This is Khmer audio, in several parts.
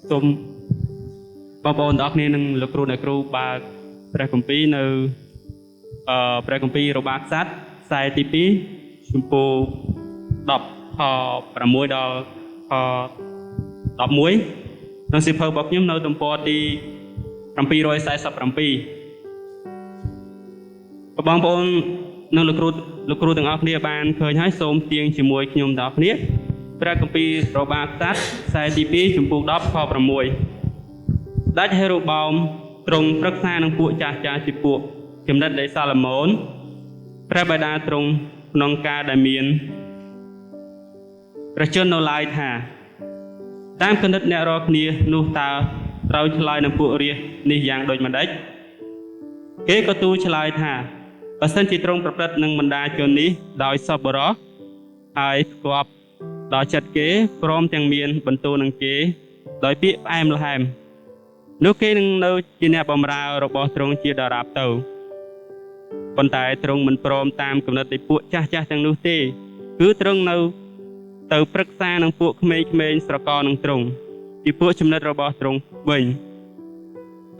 សូមបងប្អូនទាំងអស់គ្នានឹងលោកគ្រូអ្នកគ្រូបើកព្រះគម្ពីរនៅព្រះគម្ពីររបាក្សត្រខ្សែទី2ចំពោះ10ខ6ដល់ខ11នៅសៀវភៅរបស់ខ្ញុំនៅទំព័រទី747បងប្អូននិងលោកគ្រូទាំងអស់គ្នាបានឃើញហើយសូមទៀងជាមួយខ្ញុំទាំងអស់គ្នាព្រះគម្ពីររបាក្សត្រខ្សែទី2ចំពោះ10ខ6ដាច់ហេរ៉ូបោមទ្រង់ប្រឹក្សានឹងពួកចាស់ជាពួកចំណិតនៃសាឡូមោនព្រះបិតាទ្រង់ក្នុងការដែលមានព្រះជន្មនៅឡើយថាតាមគណិតអ្នករាល់គ្នានោះតើត្រូវឆ្លើយនឹងពួករាជនេះយ៉ាងដូចម្ដេចគេក៏ទូលឆ្លើយថាបើសិនជាទ្រង់ប្រព្រឹត្តនឹងបណ្ដាជននេះដោយសប្បុរសហើយផ្គាប់ដល់ចិត្តគេព្រមទាំងមានបន្ទូលនឹងគេដោយពាក្យផ្អែមល្ហែមនោះគេនឹងនៅជាអ្នកបម្រើរបស់ទ្រង់ជាដរាបទៅប៉ុន្តែទ្រង់មិនព្រមតាមគំនិតនៃពួកចាស់ទាំងនោះទេគឺទ្រង់នៅទៅប្រឹក្សានឹងពួកក្មេងស្រកនឹងទ្រង់ពីពួកចំណិតរបស់ទ្រង់វិញ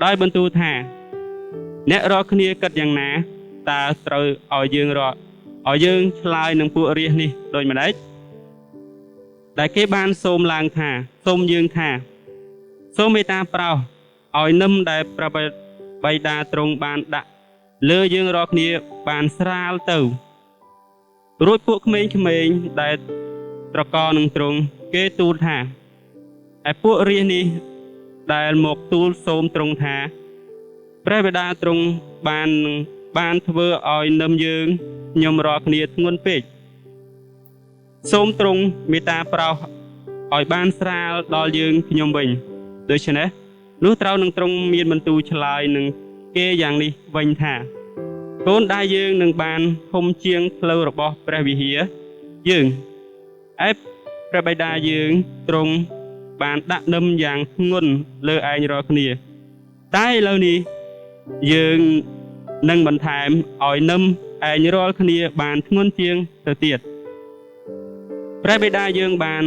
ដោយបន្ទូលថាអ្នករាល់គ្នាគិតយ៉ាងណាតើត្រូវឲ្យយើងឆ្លើយនឹងពួករាជនេះដូចម្ដេចដែលគេបានសូមឡើងថាសូមយើងថាសូមមេត្តាប្រោសឲ្យនឹមដែលព្រះបិតាទ្រង់បានដាក់លើយើងរាល់គ្នាបានស្រាលទៅរួចពួកក្មេងដែលត្រកនឹងទ្រង់គេទូលថាឯពួករាជនេះដែលមកទូលសូមទ្រង់ថាព្រះបិតាទ្រង់បានធ្វើឲ្យនឹមយើងខ្ញុំរាល់គ្នាធ្ងន់ពេកសូមទ្រង់មេត្តាប្រោសឲ្យបានស្រាលដល់យើងខ្ញុំវិញដូច្នេះនោះត្រូវនឹងទ្រង់មានបន្ទូលឆ្លើយនឹងគេយ៉ាងនេះវិញថាកូនដែលយើងនឹងបានធំជាងផ្លូវរបស់ព្រះវិហារយើងឯព្រះបិតាយើងទ្រង់បានដាក់នឹមយ៉ាងធ្ងន់លើឯងរាល់គ្នាតែឥឡូវនេះយើងនឹងបន្ថែមឲ្យនឹមឯងរាល់គ្នាបានធ្ងន់ជាងទៅទៀតព្រះបិតាយើងបាន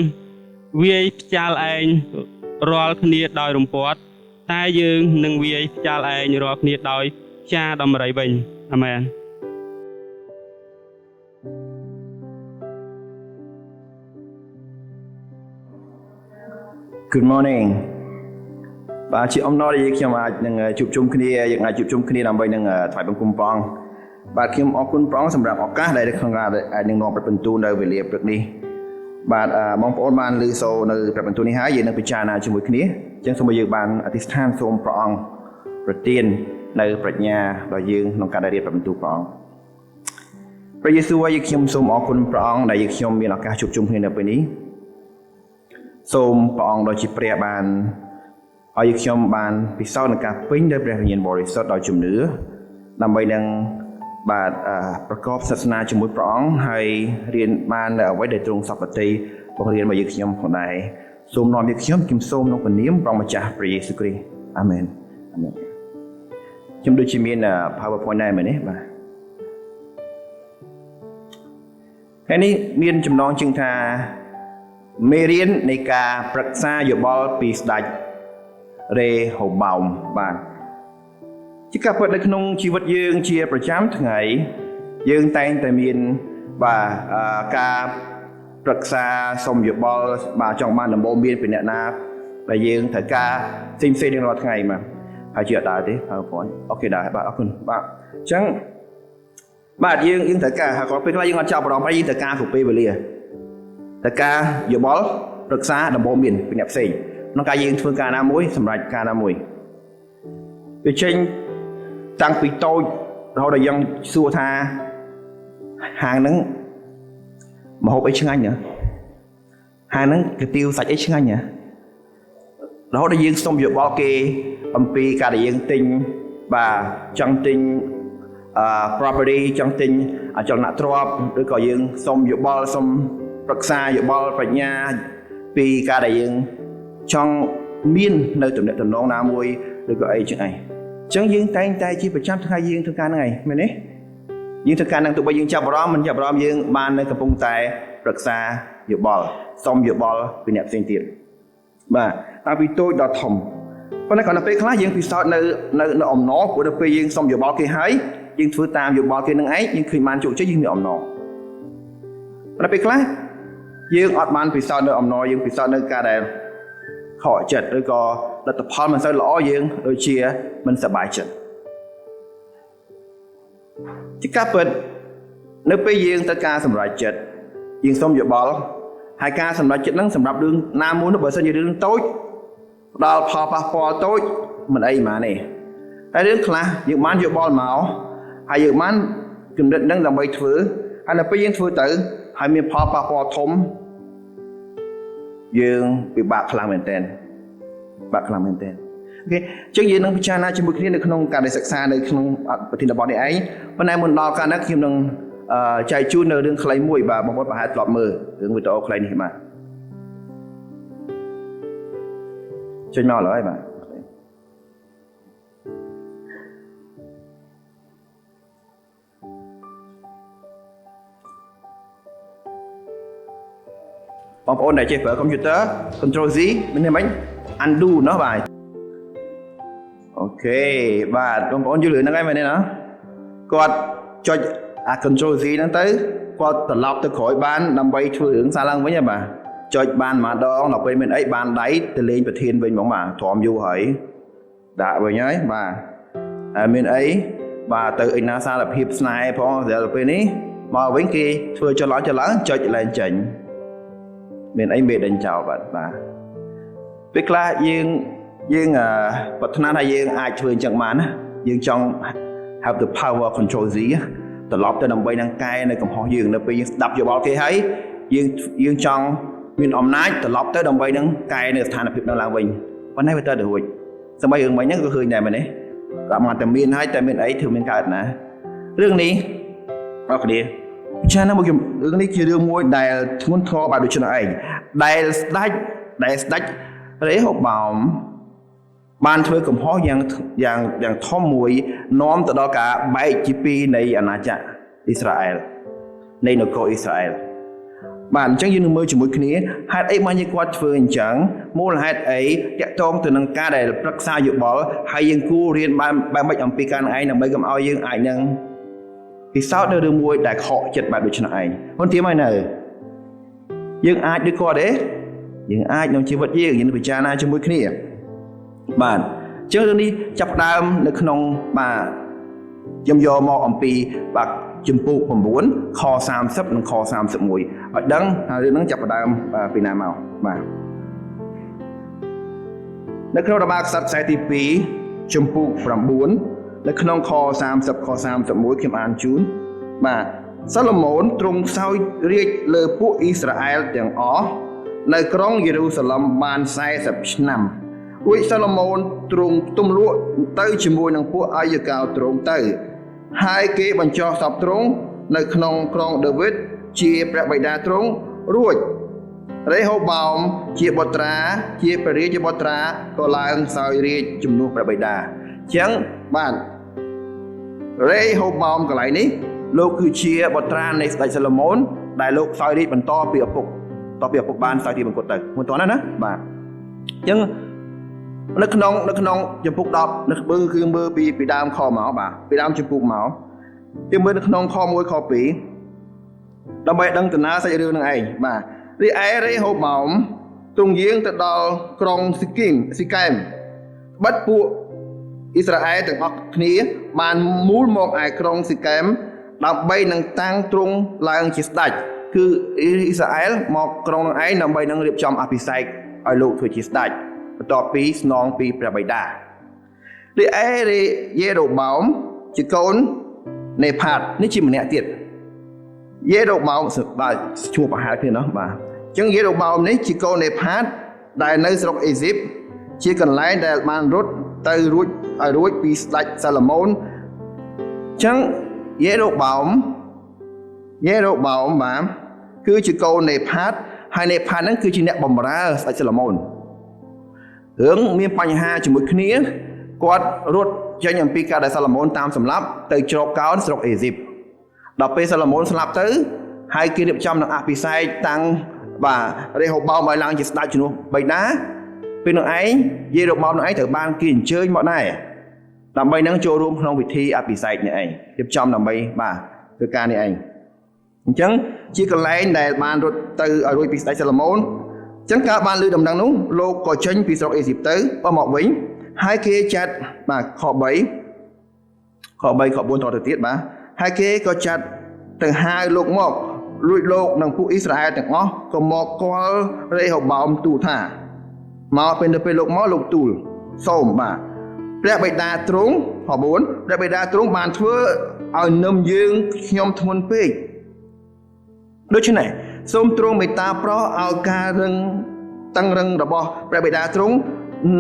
វាយផ្ចាល់ឯងរាល់គ្នាដោយរំពាត់តែយើងនឹងវាយផ្ចាល់ឯងរាល់គ្នាដោយចាដំរីវិញអាមែន Good morning បាទជាអំណរដែលខ្ញុំអាចនឹងជួបជុំគ្នាយើងអាចជួបជុំគ្នាដើម្បីនឹងថ្វាយបង្គំព្រះអង្គបាទខ្ញុំអរគុណព្រះអង្គសម្រាប់ឱកាសដែលក្នុងការអាចនឹងនាំព្រះបន្ទូលនៅវេលាព្រឹកនេះបាទបងប្អូនបានឮសូរនៅព្រះបន្ទូលនេះហើយយើងនឹងពិចារណាជាមួយគ្នាអញ្ចឹងសូមឲ្យយើងបានអធិស្ឋានសូមព្រះអង្គប្រទាននៅប្រាជ្ញាដល់យើងក្នុងការរៀបព្រះបន្ទូលព្រះអង្គព្រះយេស៊ូវហើយខ្ញុំសូមអរគុណព្រះអង្គដែលខ្ញុំមានឱកាសជួបជុំគ្នានៅពេលនេះសូមព្រះអង្គដ៏ជាព្រះបានឲ្យខ្ញុំបានពិសោធន៍នឹងការពេញដោយព្រះវិញ្ញាណបរិសុទ្ធដោយជំនឿដើម្បីនឹងបាទប្រកបសាសនាជាមួយព្រះអង្គហើយរៀនបាននៅអ្វីដែលទ្រង់សពតិបង្រៀនមកយើងខ្ញុំផងដែរសូមនាំយើងខ្ញុំសូមក្នុងព្រះនាមព្រះម្ចាស់ព្រះយេស៊ូវគ្រីស្ទអាមែនអាមែនខ្ញុំដូចជាមាន PowerPoint ដែរមែនទេបាទហើយនេះមានចំណងជើងថាមេរៀននៃការប្រឹក្សាយោបល់ពីស្ដេចរេហូបោមបាទជាការពិតនៅក្នុងជីវិតយើងជាប្រចាំថ្ងៃយើងតែងតែមានបាទការប្រឹក្សាសុំយោបល់បាទចង់បានដំបូន្មានពីអ្នកណាដែលយើងត្រូវការផ្សេងៗរាល់ថ្ងៃមកហើយជាអត់ដែរទេ PowerPoint អូខេដែរបាទអរគុណបាទអញ្ចឹងបាទយើងត្រូវការហើយក៏ពេលខ្លះយើងអត់ចាប់អារម្មណ៍ហើយយើងត្រូវការគ្រប់ពេលវេលាត្រូវការយោបល់ប្រឹក្សាដំបូន្មានពីអ្នកផ្សេងក្នុងការយើងធ្វើការណាមួយសម្រាប់ការណាមួយវាចេញតាំងពីតូចរហូតដល់យើងសួរថាហាងហ្នឹងម្ហូបអីឆ្ងាញ់ហ៎ហាងហ្នឹងកាទៀវសាច់អីឆ្ងាញ់ហ៎រហូតដល់យើងសុំយោបល់គេអំពីការដែលយើងទិញបាទចង់ទិញproperty ចង់ទិញអចលនទ្រព្យឬក៏យើងសុំយោបល់សុំប្រឹក្សាយោបល់ប្រាជ្ញាពីការដែលយើងចង់មាននៅទំនាក់ទំនងណាមួយឬក៏អីចឹងឯងអញ្ចឹងយើងតែងតែជាប្រចាំថ្ងៃយើងធ្វើការហ្នឹងឯងមែនទេយើងធ្វើការហ្នឹងទោះបីយើងចាប់អារម្មណ៍មិនចាប់អារម្មណ៍យើងបាននៅកំពុងតែប្រឹក្សាយោបល់សុំយោបល់ពីអ្នកផ្សេងទៀត បាទតាំងពីតូចដល់ធំប៉ុន្តែគាត់នៅពេលខ្លះយើងពិសោធន៍នៅអំណរព្រោះដល់ពេលយើងសុំយោបល់គេហើយយើងធ្វើតាមយោបល់គេនឹងឯងយើងឃើញបានជោគជ័យយើងមានអំណរប៉ុន្តែពេលខ្លះយើងអត់បានពិសោធន៍នៅអំណរយើងពិសោធន៍នៅការដែលខកចិត្តឬក៏លទ្ធផលមិនសូវល្អយើងដូចជាមិនសប្បាយចិត្តជាការពិតនៅពេលយើងត្រូវការសម្រេចចិត្តយើងសុំយោបល់ហើយការសម្រេចចិត្តហ្នឹងសម្រាប់រឿងណាមួយនោះបើសិនជារឿងតូចផ្ដល់ផលប៉ះពាល់តូចមិនអីហ្មងទេហើយរឿងខ្លះយើងបានយោបល់មកហើយយើងបានចំណិតហ្នឹងដើម្បីធ្វើហើយដល់ពេលយើងធ្វើទៅហើយមានផលប៉ះពាល់ធំយើងពិបាកខ្លាំងមែនទែនអូខេអញ្ចឹងយើងនឹងពិចារណាជាមួយគ្នានៅក្នុងការដែលសិក្សានៅក្នុងប្រធានបទនេះឯងប៉ុន្តែមុនដល់ការហ្នឹងខ្ញុំនឹងចែកជូននៅរឿងខ្លីមួយបាទបងប្អូនប្រហែលធ្លាប់មើលរឿងវីដេអូខ្លីនេះបាទចេញមកឡើយបាទបងប្អូនដែលចេះប្រើកុំព្យូទ័រ Control Z មានមិន undo ណោះបាទអូខេបាទបងប្អូនយល់រឿងហ្នឹងហើយមែនទេណាគាត់ចុចអា Control Z ហ្នឹងទៅគាត់ត្រឡប់ទៅក្រោយបានដើម្បីធ្វើរឿងសារឡើងវិញហ៎បាទចុចបានម្ដងដល់ពេលមានអីបានដៃទៅលេងប្រធានវិញហ្មងបាទទ្រាំយូរហើយដាក់វិញហើយបាទហើយមានអីបាទទៅឯណាសារភាពស្នេហ៍ផងដល់ពេលនេះមកវិញគេធ្វើចុចឡើងចុចឡើងចេញមានអីមេដេញចោលបាទពេលខ្លះយើងប្រាថ្នាថាយើងអាចធ្វើអញ្ចឹងបានណាយើងចង់ have the power control Z ត្រឡប់ទៅដើម្បីនឹងកែនៅកំហុសយើងនៅពេលយើងស្ដាប់យោបល់គេហើយយើងចង់មានអំណាចត្រឡប់ទៅដើម្បីនឹងកែនៅស្ថានភាពនឹងឡើងវិញប៉ុន្តែវាទៅរួចសម្បីរឿងមិញហ្នឹងក៏ឃើញដែរមែនទេតែមកតែមានហើយតែមានអីធ្វើមានកើតណារឿងនេះអរគ្នាពិចារណាមកខ្ញុំរឿងនេះជារឿងមួយដែលធ្ងន់ធ្ងរបែបដូចនេះឯងដែលស្ដេចរេហូបោមបានធ្វើកំហុសយ៉ាងធំមួយនាំទៅដល់ការបែកជាពីរនៃអាណាចក្រអ៊ីស្រាអែលនៃនគរអ៊ីស្រាអែលបាទអញ្ចឹងយើងនឹងមើលជាមួយគ្នាហេតុអីបានយើងគាត់ធ្វើអញ្ចឹងមូលហេតុអីតាក់ទងទៅនឹងការដែលប្រឹក្សាយោបល់ហើយយើងគួររៀនបានបែបម៉េចអំពីការនឹងឯងដើម្បីកុំឲ្យយើងអាចនឹងពិសោធន៍នៅរឿងមួយដែលខកចិត្តបែបដូចនេះឯងប៉ុន្តែមកនៅយើងអាចដូចគាត់ទេយើងអាចក្នុងជីវិតយើងពិចារណាជាមួយគ្នាបាទអញ្ចឹងរឿងនេះចាប់ផ្ដើមនៅក្នុងបាទខ្ញុំយកមកអំពីបាទជំពូក9ខ30និងខ31ឲ្យដឹងថារឿងហ្នឹងចាប់ផ្ដើមពីណាមកបាទនៅក្នុងរបារក្សត្រខ្សែទី2ជំពូក9នៅក្នុងខ30ខ31ខ្ញុំអានជូនបាទសាឡូមោនទ្រង់សោយរាជ្យលើពួកអ៊ីស្រាអែលទាំងអស់នៅក្រុងយេរូសាឡិមបាន40ឆ្នាំរួចសាឡូមោនទ្រង់ទម្លក់ទៅជាមួយនឹងពួកអាយកោទ្រង់ទៅហើយគេបញ្ចុះសពទ្រង់នៅក្នុងក្រុងដាវីតជាព្រះបិតាទ្រង់រួចរេហូបោមជាបុត្រាជាព្រះរាជបុត្រាក៏ឡើងសោយរាជ្យជំនួសព្រះបិតាអញ្ចឹងបាទរេហូបោមកន្លែងនេះលោកគឺជាបុត្រានៃស្ដេចសាឡូមោនដែលលោកសោយរាជ្យបន្តពីឪពុកបានសោយរាជ្យបង្គត់ទៅមិនទាន់ណាបាទអញ្ចឹងនៅក្នុងជំពូក10នៅគឺមើលពីដើមខមកបាទពីដើមជំពូកមកទីមើលនៅក្នុងខ1ខ2ដើម្បីដឹងដំណើរសាច់រឿងនឹងឯងបាទរីឯរេហូបោមទ្រង់យាងទៅដល់ក្រុងស៊ីកែមបិទពួកអ៊ីស្រាអែលទាំងអស់គ្នាបានមូលមកឯក្រុងស៊ីកែមដើម្បីនឹងតាំងទ្រង់ឡើងជាស្ដេចគឺអ៊ីស្រាអែលមកក្រុងនឹងឯងដើម្បីនឹងរៀបចំអភិសេកឲ្យលោកធ្វើជាស្ដេចបន្ទាប់ពីស្នងពីព្រះបិតារីឯយេរូបោមជាកូននេផាតនេះជាម្នាក់ទៀតយេរូបោមបាទឈ្មោះប្រហែលគ្នាណោះបាទអញ្ចឹងយេរូបោមនេះជាកូននេផាតដែលនៅស្រុកអេស៊ីបជាកន្លែងដែលបានរត់ទៅរួចពីស្ដេចសាឡូមោនអញ្ចឹងយេរូបោមបាទគឺជាកូននេផាតហើយនេផាតហ្នឹងគឺជាអ្នកបម្រើស្ដេចសាឡូមោនរឿងមានបញ្ហាជាមួយគ្នាគាត់រត់ចេញអំពីការដែលសាឡូមោនតាមសម្លាប់ទៅជ្រកកោនស្រុកអេស៊ីបដល់ពេលសាឡូមោនស្លាប់ទៅហើយគេរៀបចំនឹងអភិសេកតាំងបាទរេហូបោមឲ្យឡើងជាស្ដេចជំនួសបិតា ពេលនឹងឯងយេរូបោមនឹងឯងត្រូវបានគេអញ្ជើញមកដែរដើម្បីនឹងចូលរួមក្នុងពិធីអភិសេកនេះឯងរៀបចំដើម្បីបាទធ្វើការនេះឯងអញ្ចឹងជាកន្លែងដែលបានរត់ទៅឲ្យរួចពីស្ដេចសាឡូមោនអញ្ចឹងការបានលើដំណឹងនោះលោកក៏ចេញពីស្រុកអេស៊ីបទៅមកវិញហើយគេចាត់បាទខ3ខ4តទៅទៀតបាទហើយគេក៏ចាត់ទៅហៅលោកមករួចលោកនិងពួកអ៊ីស្រាអែលទាំងអស់ក៏មកគាល់រេហូបោមទូលថាមកពេលលោកមកលោកទូលសូមបាទព្រះបិតាទ្រង់ខ4ព្រះបិតាទ្រង់បានធ្វើឲ្យនឹមយើងខ្ញុំធ្ងន់ពេកដូច្នេះសូមទ្រង់មេត្តាប្រោសឲ្យការតឹងរឹងរបស់ព្រះបិតាទ្រង់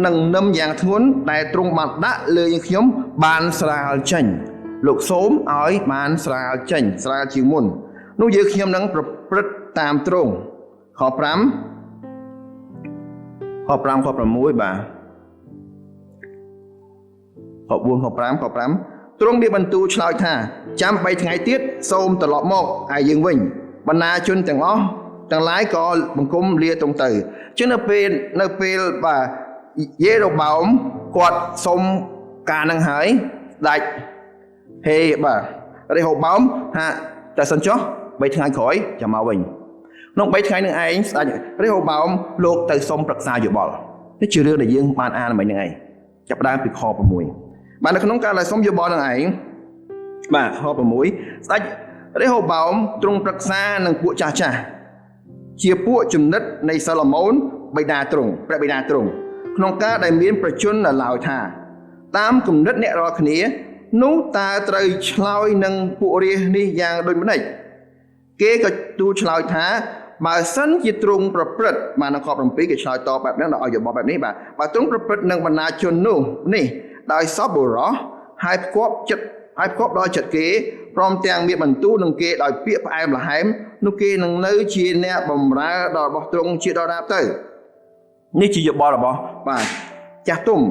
នឹងនឹមយ៉ាងធ្ងន់ដែលទ្រង់បានដាក់លើយើងខ្ញុំបានស្រាលចេញលោកសូមឲ្យបានស្រាលចេញស្រាលជាងមុននោះយើងខ្ញុំនឹងប្រព្រឹត្តតាមទ្រង់ខ5ខ6បាទខ4ខ5ខ5ទ្រង់មានបន្ទូលឆ្លើយថាចាំ3ថ្ងៃទៀតសូមត្រឡប់មកឲ្យយើងវិញបណ្ណាជនទាំងអស់ទាំងឡាយក៏បង្គំលាទ្រង់ទៅចឹងនៅពេលបាទយេរូបោមគាត់សុំការនឹងហើយដាច់ហេបាទរេហូបោមថាតែសិនចុះ3ថ្ងៃក្រោយចាំមកវិញក្នុង3ថ្ងៃនឹងឯងស្ដេចរេហូបោមលោកទៅសុំប្រឹក្សាយោបល់នេះជារឿងដែលយើងបានអានមិញហ្នឹងឯងចាប់ផ្ដើមពីខ6បាទនៅក្នុងការដែលសុំយោបល់នឹងឯងបាទខ6ស្ដេចរេហូបោមទ្រង់ប្រឹក្សានឹងពួកចាស់ជាពួកចំណិតនៃសាឡូមោនព្រះបិតាទ្រង់ក្នុងការដែលមានប្រជញ្ញឡើយថាតាមគំនិតអ្នករាល់គ្នានោះតើត្រូវឆ្លើយនឹងពួករាជនេះយ៉ាងដូចម្តេចគេក៏ទូលឆ្លើយថាបើសិនជាទ្រង់ប្រព្រឹត្តបាននៅខ7គេឆ្លើយតបបែបហ្នឹងដល់ឲ្យយោបល់បែបនេះបាទបើទ្រង់ប្រព្រឹត្តនឹងបណ្ដាជននោះនេះដោយសពបុរសហើយផ្គាប់ដល់ចិត្តគេព្រមទាំងមានបន្ទូលនឹងគេដោយពាក្យផ្អែមល្ហែមនោះគេនឹងនៅជាអ្នកបម្រើដល់របស់ទ្រង់ជាដរាបទៅនេះជាយោបល់របស់បាទចាស់ទុំ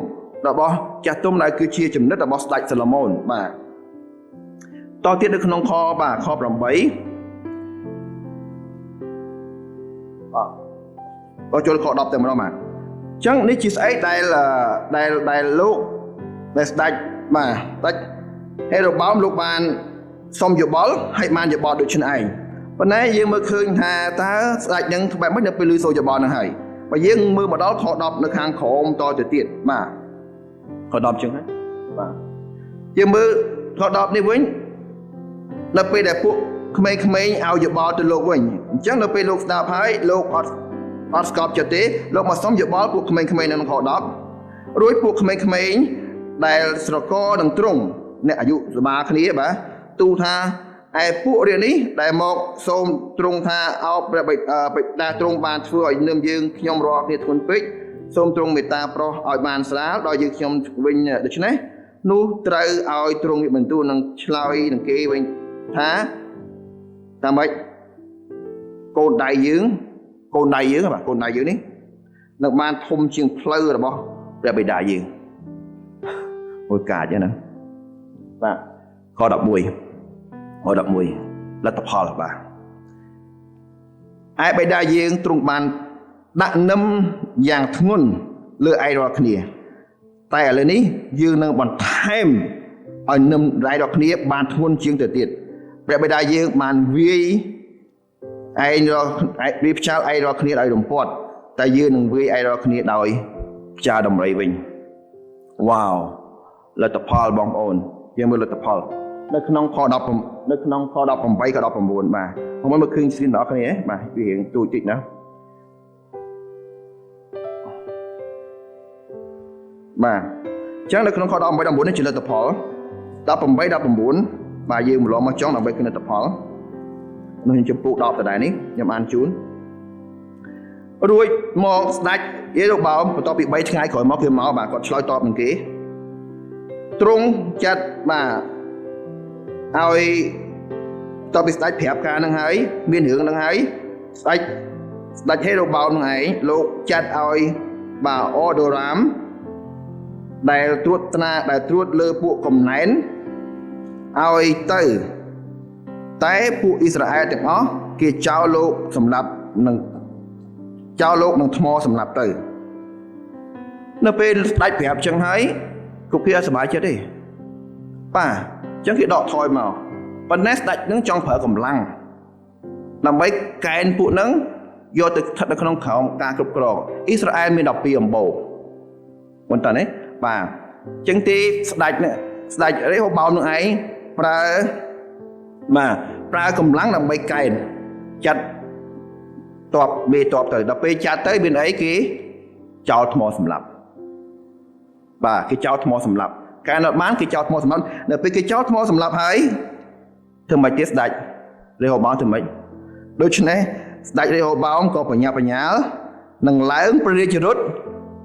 ដែលគឺជាចំណិតរបស់ស្ដេចសាឡូមោនបាទតទៀតនៅក្នុងខ8បាទក៏ចូលខ10តែម្ដងបាទអញ្ចឹងនេះជាស្អីដែលលោកដែលស្ដេចបាទស្ដេចហេរ៉ូបោមលោកបានសុំយោបល់ឲ្យបានយោបល់ដូចនេះឯងប៉ុន្តែយើងមើលឃើញថាតើស្ដេចនឹងបែបម៉េចនៅពេលឮសូរយោបល់ហ្នឹងហើយបើយើងមើលមកដល់ខ10នៅខាងក្រោមតទៅទៀតបាទខ10ចឹងហ្នឹងបាទយើងមើលខ10នេះវិញនៅពេលដែលពួកក្មេងៗឲ្យយោបល់ទៅលោកវិញអញ្ចឹងនៅពេលលោកស្ដាប់ហើយលោកអត់ស្កប់ចិត្តទេលោកមកសុំយោបល់ពួកក្មេងៗនៅក្នុងខ10រួចពួកក្មេងៗដែលស្រកនឹងទ្រង់អ្នកអាយុស្មើគ្នាបាទទូថាឯពួករាជនេះដែលមកសូមទ្រង់ថាអោបព្រះបិតាទ្រង់បានធ្វើឲ្យនឹមយើងខ្ញុំរាល់គ្នាធ្ងន់ពេកសូមទ្រង់មេត្តាប្រោសឲ្យបានស្រាលដល់យើងខ្ញុំវិញដូច្នេះនោះត្រូវឲ្យទ្រង់មានបន្ទូលនឹងឆ្លើយនឹងគេវិញថាតាមម៉េចកូនដៃយើងបាទកូនដៃយើងនេះនឹងបានធំជាងផ្លូវរបស់ព្រះបិតាយើងមួយកាចហ្នឹងបាទខ11លទ្ធផលបាទឯបិតាយើងទ្រង់បានដាក់នឹមយ៉ាងធ្ងន់លើឯរាល់គ្នាតែឥឡូវនេះយើងនឹងបន្ថែមឲ្យនឹមរាល់គ្នាបានធ្ងន់ជាងទៅទៀតព្រះបិតាយើងបានវាយផ្ចាល់ឯរាល់គ្នាដោយរំពាត់តែយើងនឹងវាយឯរាល់គ្នាដោយផ្ចាល់ដំរីវិញវ៉ាវលទ្ធផលបងប្អូនយើងមើលលទ្ធផលនៅក្នុងខ10នៅក្នុងខ18ក៏19បាទបងប្អូនមើលឃើញស្រីនដល់គ្នាបាទវារៀងទូចតិចណាបាទអញ្ចឹងនៅក្នុងខ18 19នេះជាលទ្ធផល18 19បាទយើងម្លងមកចង់ដើម្បីឃើញលទ្ធផលនៅចំពោះ10ដដែលនេះខ្ញុំអានជូនរួចមកស្ដេចយេរូបោមបន្ទាប់ពី3ថ្ងៃក្រោយមកគេមកបាទគាត់ឆ្លើយតបនឹងគេទ្រង់ចាត់បាទឲ្យតបពីស្ដេចប្រាប់ការនឹងហើយមានរឿងនឹងហើយស្ដេចហេរ៉ូបោមនឹងឯងលោកចាត់ឲ្យបាទអូដូរ៉ាមដែលត្រួតលើពួកកំណែនឲ្យទៅតែពួកអ៊ីស្រាអែលទាំងអស់គេចោលលោកនឹងថ្មសម្លាប់ទៅ នៅពេលស្ដេចប្រាប់ចឹងហើយគ្រប់គ្នាអត់សប្បាយចិត្តទេបាទចឹងគេដកថយមកប៉ុន្តែស្ដេចនឹងចង់ប្រើកម្លាំងដើម្បីកែនពួកហ្នឹងយកទៅស្ថិតនៅក្នុងក្រោមការគ្រប់គ្រងអ៊ីស្រាអែលមាន12អំបូរប៉ុន្តែនេះបាទចឹងទេស្ដេចរេហូបោមនឹងឯងប្រើកម្លាំងដើម្បីកែនចាត់តបមេតបទៅដល់ពេលចាត់ទៅមានអីគេចោលថ្មសម្លាប់បាទគេចោលថ្មសម្លាប់កាលនៅបានគេចោលថ្មសម្លាប់នៅពេលគេចោលថ្មសម្លាប់ហើយធ្វើម៉េចទៀតស្ដេចរេហូបោមធ្វើម៉េចដូច្នេះស្ដេចរេហូបោមក៏បញ្ញាបញ្ញាលនឹងឡើងព្រះរាជរថ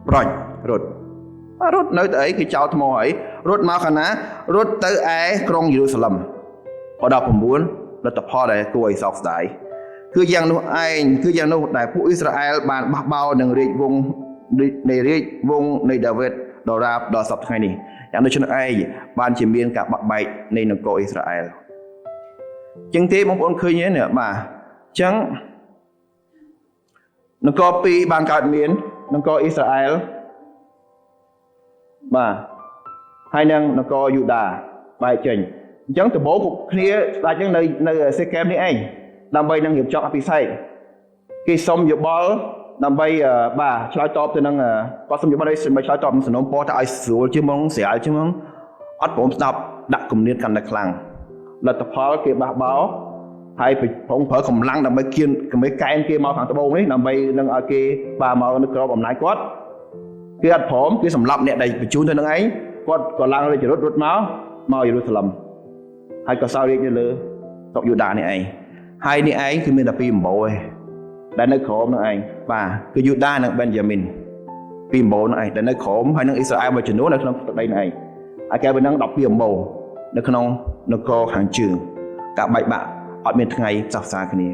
ប្រច់រត់នៅទៅអីគេចោលថ្មហើយរត់មកខាងណារត់ទៅឯក្រុងយេរូសាឡឹមក៏ដល់9លទ្ធផលដែលគួរឲ្យសោកស្ដាយគឺយ៉ាងនោះឯងគឺយ៉ាងនោះដែលពួកអ៊ីស្រាអែលបានបះបោរនឹងរាជវង្សនៃដាវីតដល់រាបដល់សពថ្ងៃនេះយ៉ាងដូច្នេះឯងបានជាមានការបាក់បែកនៃនគរអ៊ីស្រាអែលចឹងទេបងប្អូនឃើញទេបាទចឹងនគរ2បានកើតមាននគរអ៊ីស្រាអែលបាទហើយនឹងនគរយូដាបែកចេញអញ្ចឹងដំបូងគ្រប់គ្នាស្ដេចនឹងនៅសេកេមនេះឯងដើម្បីនឹងរៀបចំអភិសេកគេសុំយោបល់ដើម្បីបាទឆ្លើយតបទៅនឹងគាត់សុំយោបល់ឲ្យឆ្លើយតបនឹងសំណុំពរទៅឲ្យស្រួលជាងហ្មងស្រាលជាងហ្មងអត់ព្រមស្ដាប់ដាក់គំនិតកាន់តែខ្លាំងលទ្ធផលគេបះបោរហើយប្រើកម្លាំងដើម្បីកែនគេមកខាងត្បូងនេះដើម្បីនឹងឲ្យគេបាទមកនៅក្របអំណាចគាត់គេអត់ព្រមគេសម្លាប់អ្នកដែលបញ្ជូនទៅនឹងឯងគាត់ក៏ឡើងរាជរថរត់មកយេរូសាឡឹមហើយក៏សោយរាជនៅលើស្រុកយូដានេះឯងហើយនេះឯងគឺមានតែ2អំបូរឯងដែលនៅក្រោមនឹងឯងបាទគឺយូដានិងបេនយ៉ាមីន2អំបូរនឹងឯងដែលនៅក្រោមហើយនឹងអ៊ីស្រាអែលមួយចំនួននៅក្នុងទឹកដីនេះឯងហើយគេបាននឹង12អំបូរនៅក្នុងនគរខាងជើងការបែកបាក់អត់មានថ្ងៃផ្សះផ្សាគ្នា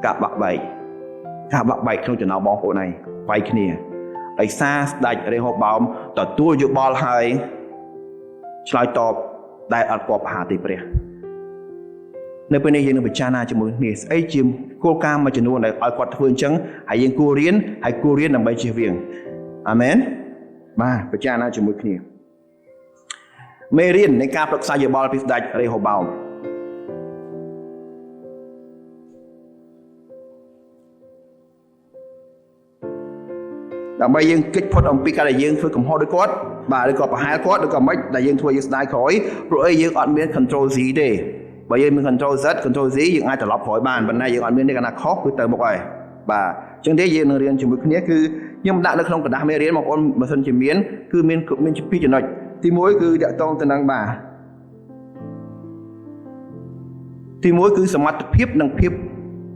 ការបាក់បែកក្នុងចំណោមបងប្អូនឯងបែកគ្នាដោយសារស្ដេចរេហូបោមទទួលយោបល់ហើយឆ្លើយតបដែលអត់គបអាហារទេព្រះនៅពេលនេះយើងនឹងពិចារណាជាមួយគ្នាស្អីជាគោលការណ៍មួយចំនួនដែលឲ្យគាត់ធ្វើអញ្ចឹងហើយយើងគួររៀនដើម្បីជៀសវាងអាមែនបាទពិចារណាជាមួយគ្នាមេរៀននៃការប្រឹក្សាយោបល់ពីស្ដេចរេហូបោមដើម្បីយើងគេចផុតអំពីការដែលយើងធ្វើកំហុសដោយគាត់បាទឬក៏ប្រហែលគាត់ឬក៏មិនដែលយើងធ្វើយើងស្ដាយក្រោយព្រោះអីយើងអត់មាន control Z ទេបើយើងមាន control Z control Z យើងអាចត្រឡប់ក្រោយបានប៉ុន្តែយើងអត់មានទេកាលណាខុសគឺទៅមុខហើយបាទអញ្ចឹងទេយើងនឹងរៀនជាមួយគ្នាគឺខ្ញុំដាក់នៅក្នុងกระดาษមេរៀនបងប្អូនបើសិនជាមានគឺមាន2ចំណុចទី1គឺតាក់ទងទៅនឹងបាទទី1គឺសមត្ថភាពនិងភាព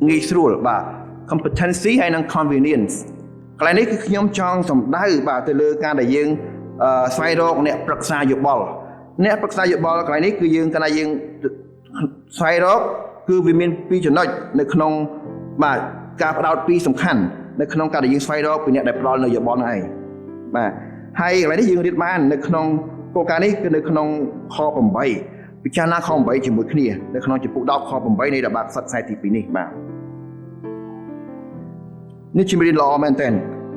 ងាយស្រួលបាទ competency ហើយនិង convenienceកន្លែងនេះគឺខ្ញុំចង់សម្ដៅបាទទៅលើការដែលយើងស្វែងរកអ្នកប្រឹក្សាយោបល់កន្លែងនេះគឺយើងកាលណាយើងស្វែងរកគឺវាមាន2ចំណុចនៅក្នុងបាទការផ្ដោត2សំខាន់នៅក្នុងការដែលយើងស្វែងរកពីអ្នកដែលផ្ដល់នៅយោបល់ហ្នឹងឯងបាទហើយកន្លែងនេះយើងរៀនបាននៅក្នុងគោលការណ៍នេះគឺនៅក្នុងខ8ពិចារណាខ8ជាមួយគ្នានៅក្នុងចំពុក10ខ8នៃរបាក់ខ្សត្រខ្សែទី2នេះបាទនេះជាមេរៀនល្អមែនតើ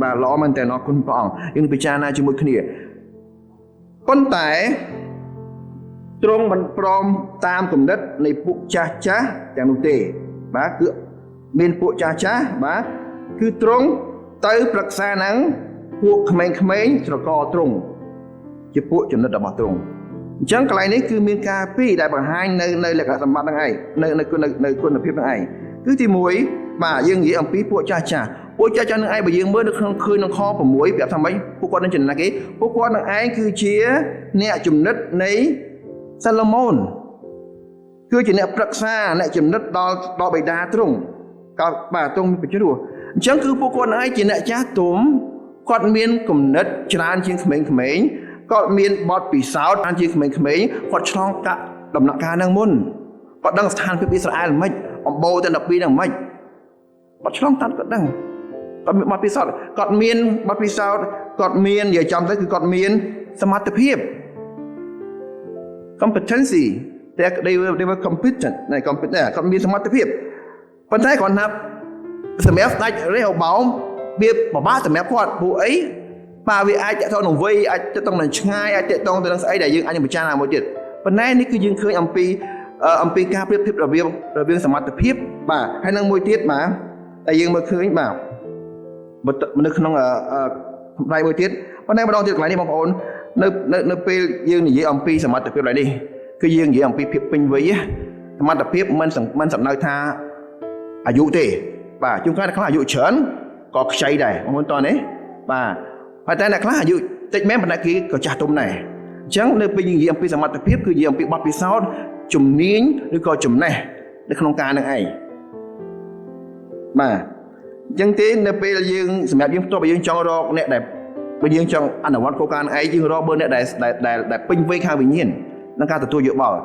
បាទល្អមែនតើអរគុណព្រះអង្គយើងពិចារណាជាមួយគ្នាប៉ុន្តែទ្រង់មិនព្រមតាមគំនិតនៃពួកចាស់ទាំងនោះទេបាទគឺមានពួកចាស់បាទគឺទ្រង់ទៅប្រឹក្សានឹងពួកក្មេងៗស្រកទ្រង់ជាពួកចំណិតរបស់ទ្រង់អញ្ចឹងកន្លែងនេះគឺមានការពីរដែលបង្ហាញនៅលក្ខណៈសម្បត្តិហ្នឹងឯងនៅគុណភាពហ្នឹងឯងគឺទី1បាទយើងនិយាយអំពីពួកចាស់នឹងឯងបើយើងមើលនៅក្នុងឃើញក្នុងខ6ប្រាប់ថាម៉េចពួកគាត់នឹងចំណេះគេពួកគាត់នឹងឯងគឺជាអ្នកចំណិតនៃសាឡូមោនគឺជាអ្នកប្រឹក្សាអ្នកចំណិតដល់បិតាទ្រង់ក៏បាទទ្រង់មានបច្ចុប្បន្នអញ្ចឹងគឺពួកគាត់នឹងឯងជាអ្នកចាស់ទុំគាត់មានគំនិតច្រើនជាងក្មេងៗគាត់មានបទពិសោធន៍ច្រើនជាងក្មេងៗគាត់ឆ្លងកាត់ដំណាក់កាលហ្នឹងមុនគាត់ដឹងស្ថានភាពអ៊ីស្រាអែលមិនអំបូរទាំង12ហ្នឹងមិនគាត់ឆ្លងកាត់គាត់ដឹងគាត់មានបទពិសោធន៍គាត់មានបទពិសោធន៍គាត់មាននិយាយចំទៅគឺគាត់មានសមត្ថភាព competency they were competent គាត់មានសមត្ថភាពប៉ុន្តែគាត់ណាប់សម្រាប់ស្ដេចរេហូបោមវាពិបាកសម្រាប់គាត់ព្រោះអី បាទវាអាចតកតងនឹងវ័យអាចតកតងនឹងឆ្ងាយអាចតកតងទៅនឹងស្អីដែលយើងអាចពិចារណាមួយទៀតប៉ុន្តែនេះគឺយើងឃើញអំពីការប្រៀបធៀបរវាងសមត្ថភាពបាទហើយនឹងមួយទៀតបាទតែយើងមើលឃើញបាទនៅក្នុងផ្នែកមួយទៀតប៉ុន្តែម្ដងទៀតកន្លែងនេះបងប្អូននៅពេលយើងនិយាយអំពីសមត្ថភាពឡើយនេះគឺយើងនិយាយអំពីភាពពេញវ័យសមត្ថភាពមិនសំដៅថាអាយុទេបាទជួនកាលខ្លះអាយុច្រើនក៏ខ្ចីដែរបងប្អូនតោះនេះបាទប៉ុន្តែអ្នកខ្លះអាយុតិចមែនប៉ុន្តែគេក៏ចាស់ទុំដែរអញ្ចឹងនៅពេលយើងនិយាយអំពីសមត្ថភាពគឺនិយាយអំពីបទពិសោធន៍ជំនាញឬក៏ចំណេះនៅក្នុងការនឹងឯងបាទអញ្ចឹងទេនៅពេលយើងសម្រាប់យើងបន្ទាប់ពីយើងចង់រកអ្នកដែលបើយើងចង់អនុវត្តគោលការណ៍ឯងយើងរកមើលអ្នកដែលពេញវ័យខាងវិញ្ញាណក្នុងការទទួលយោបល់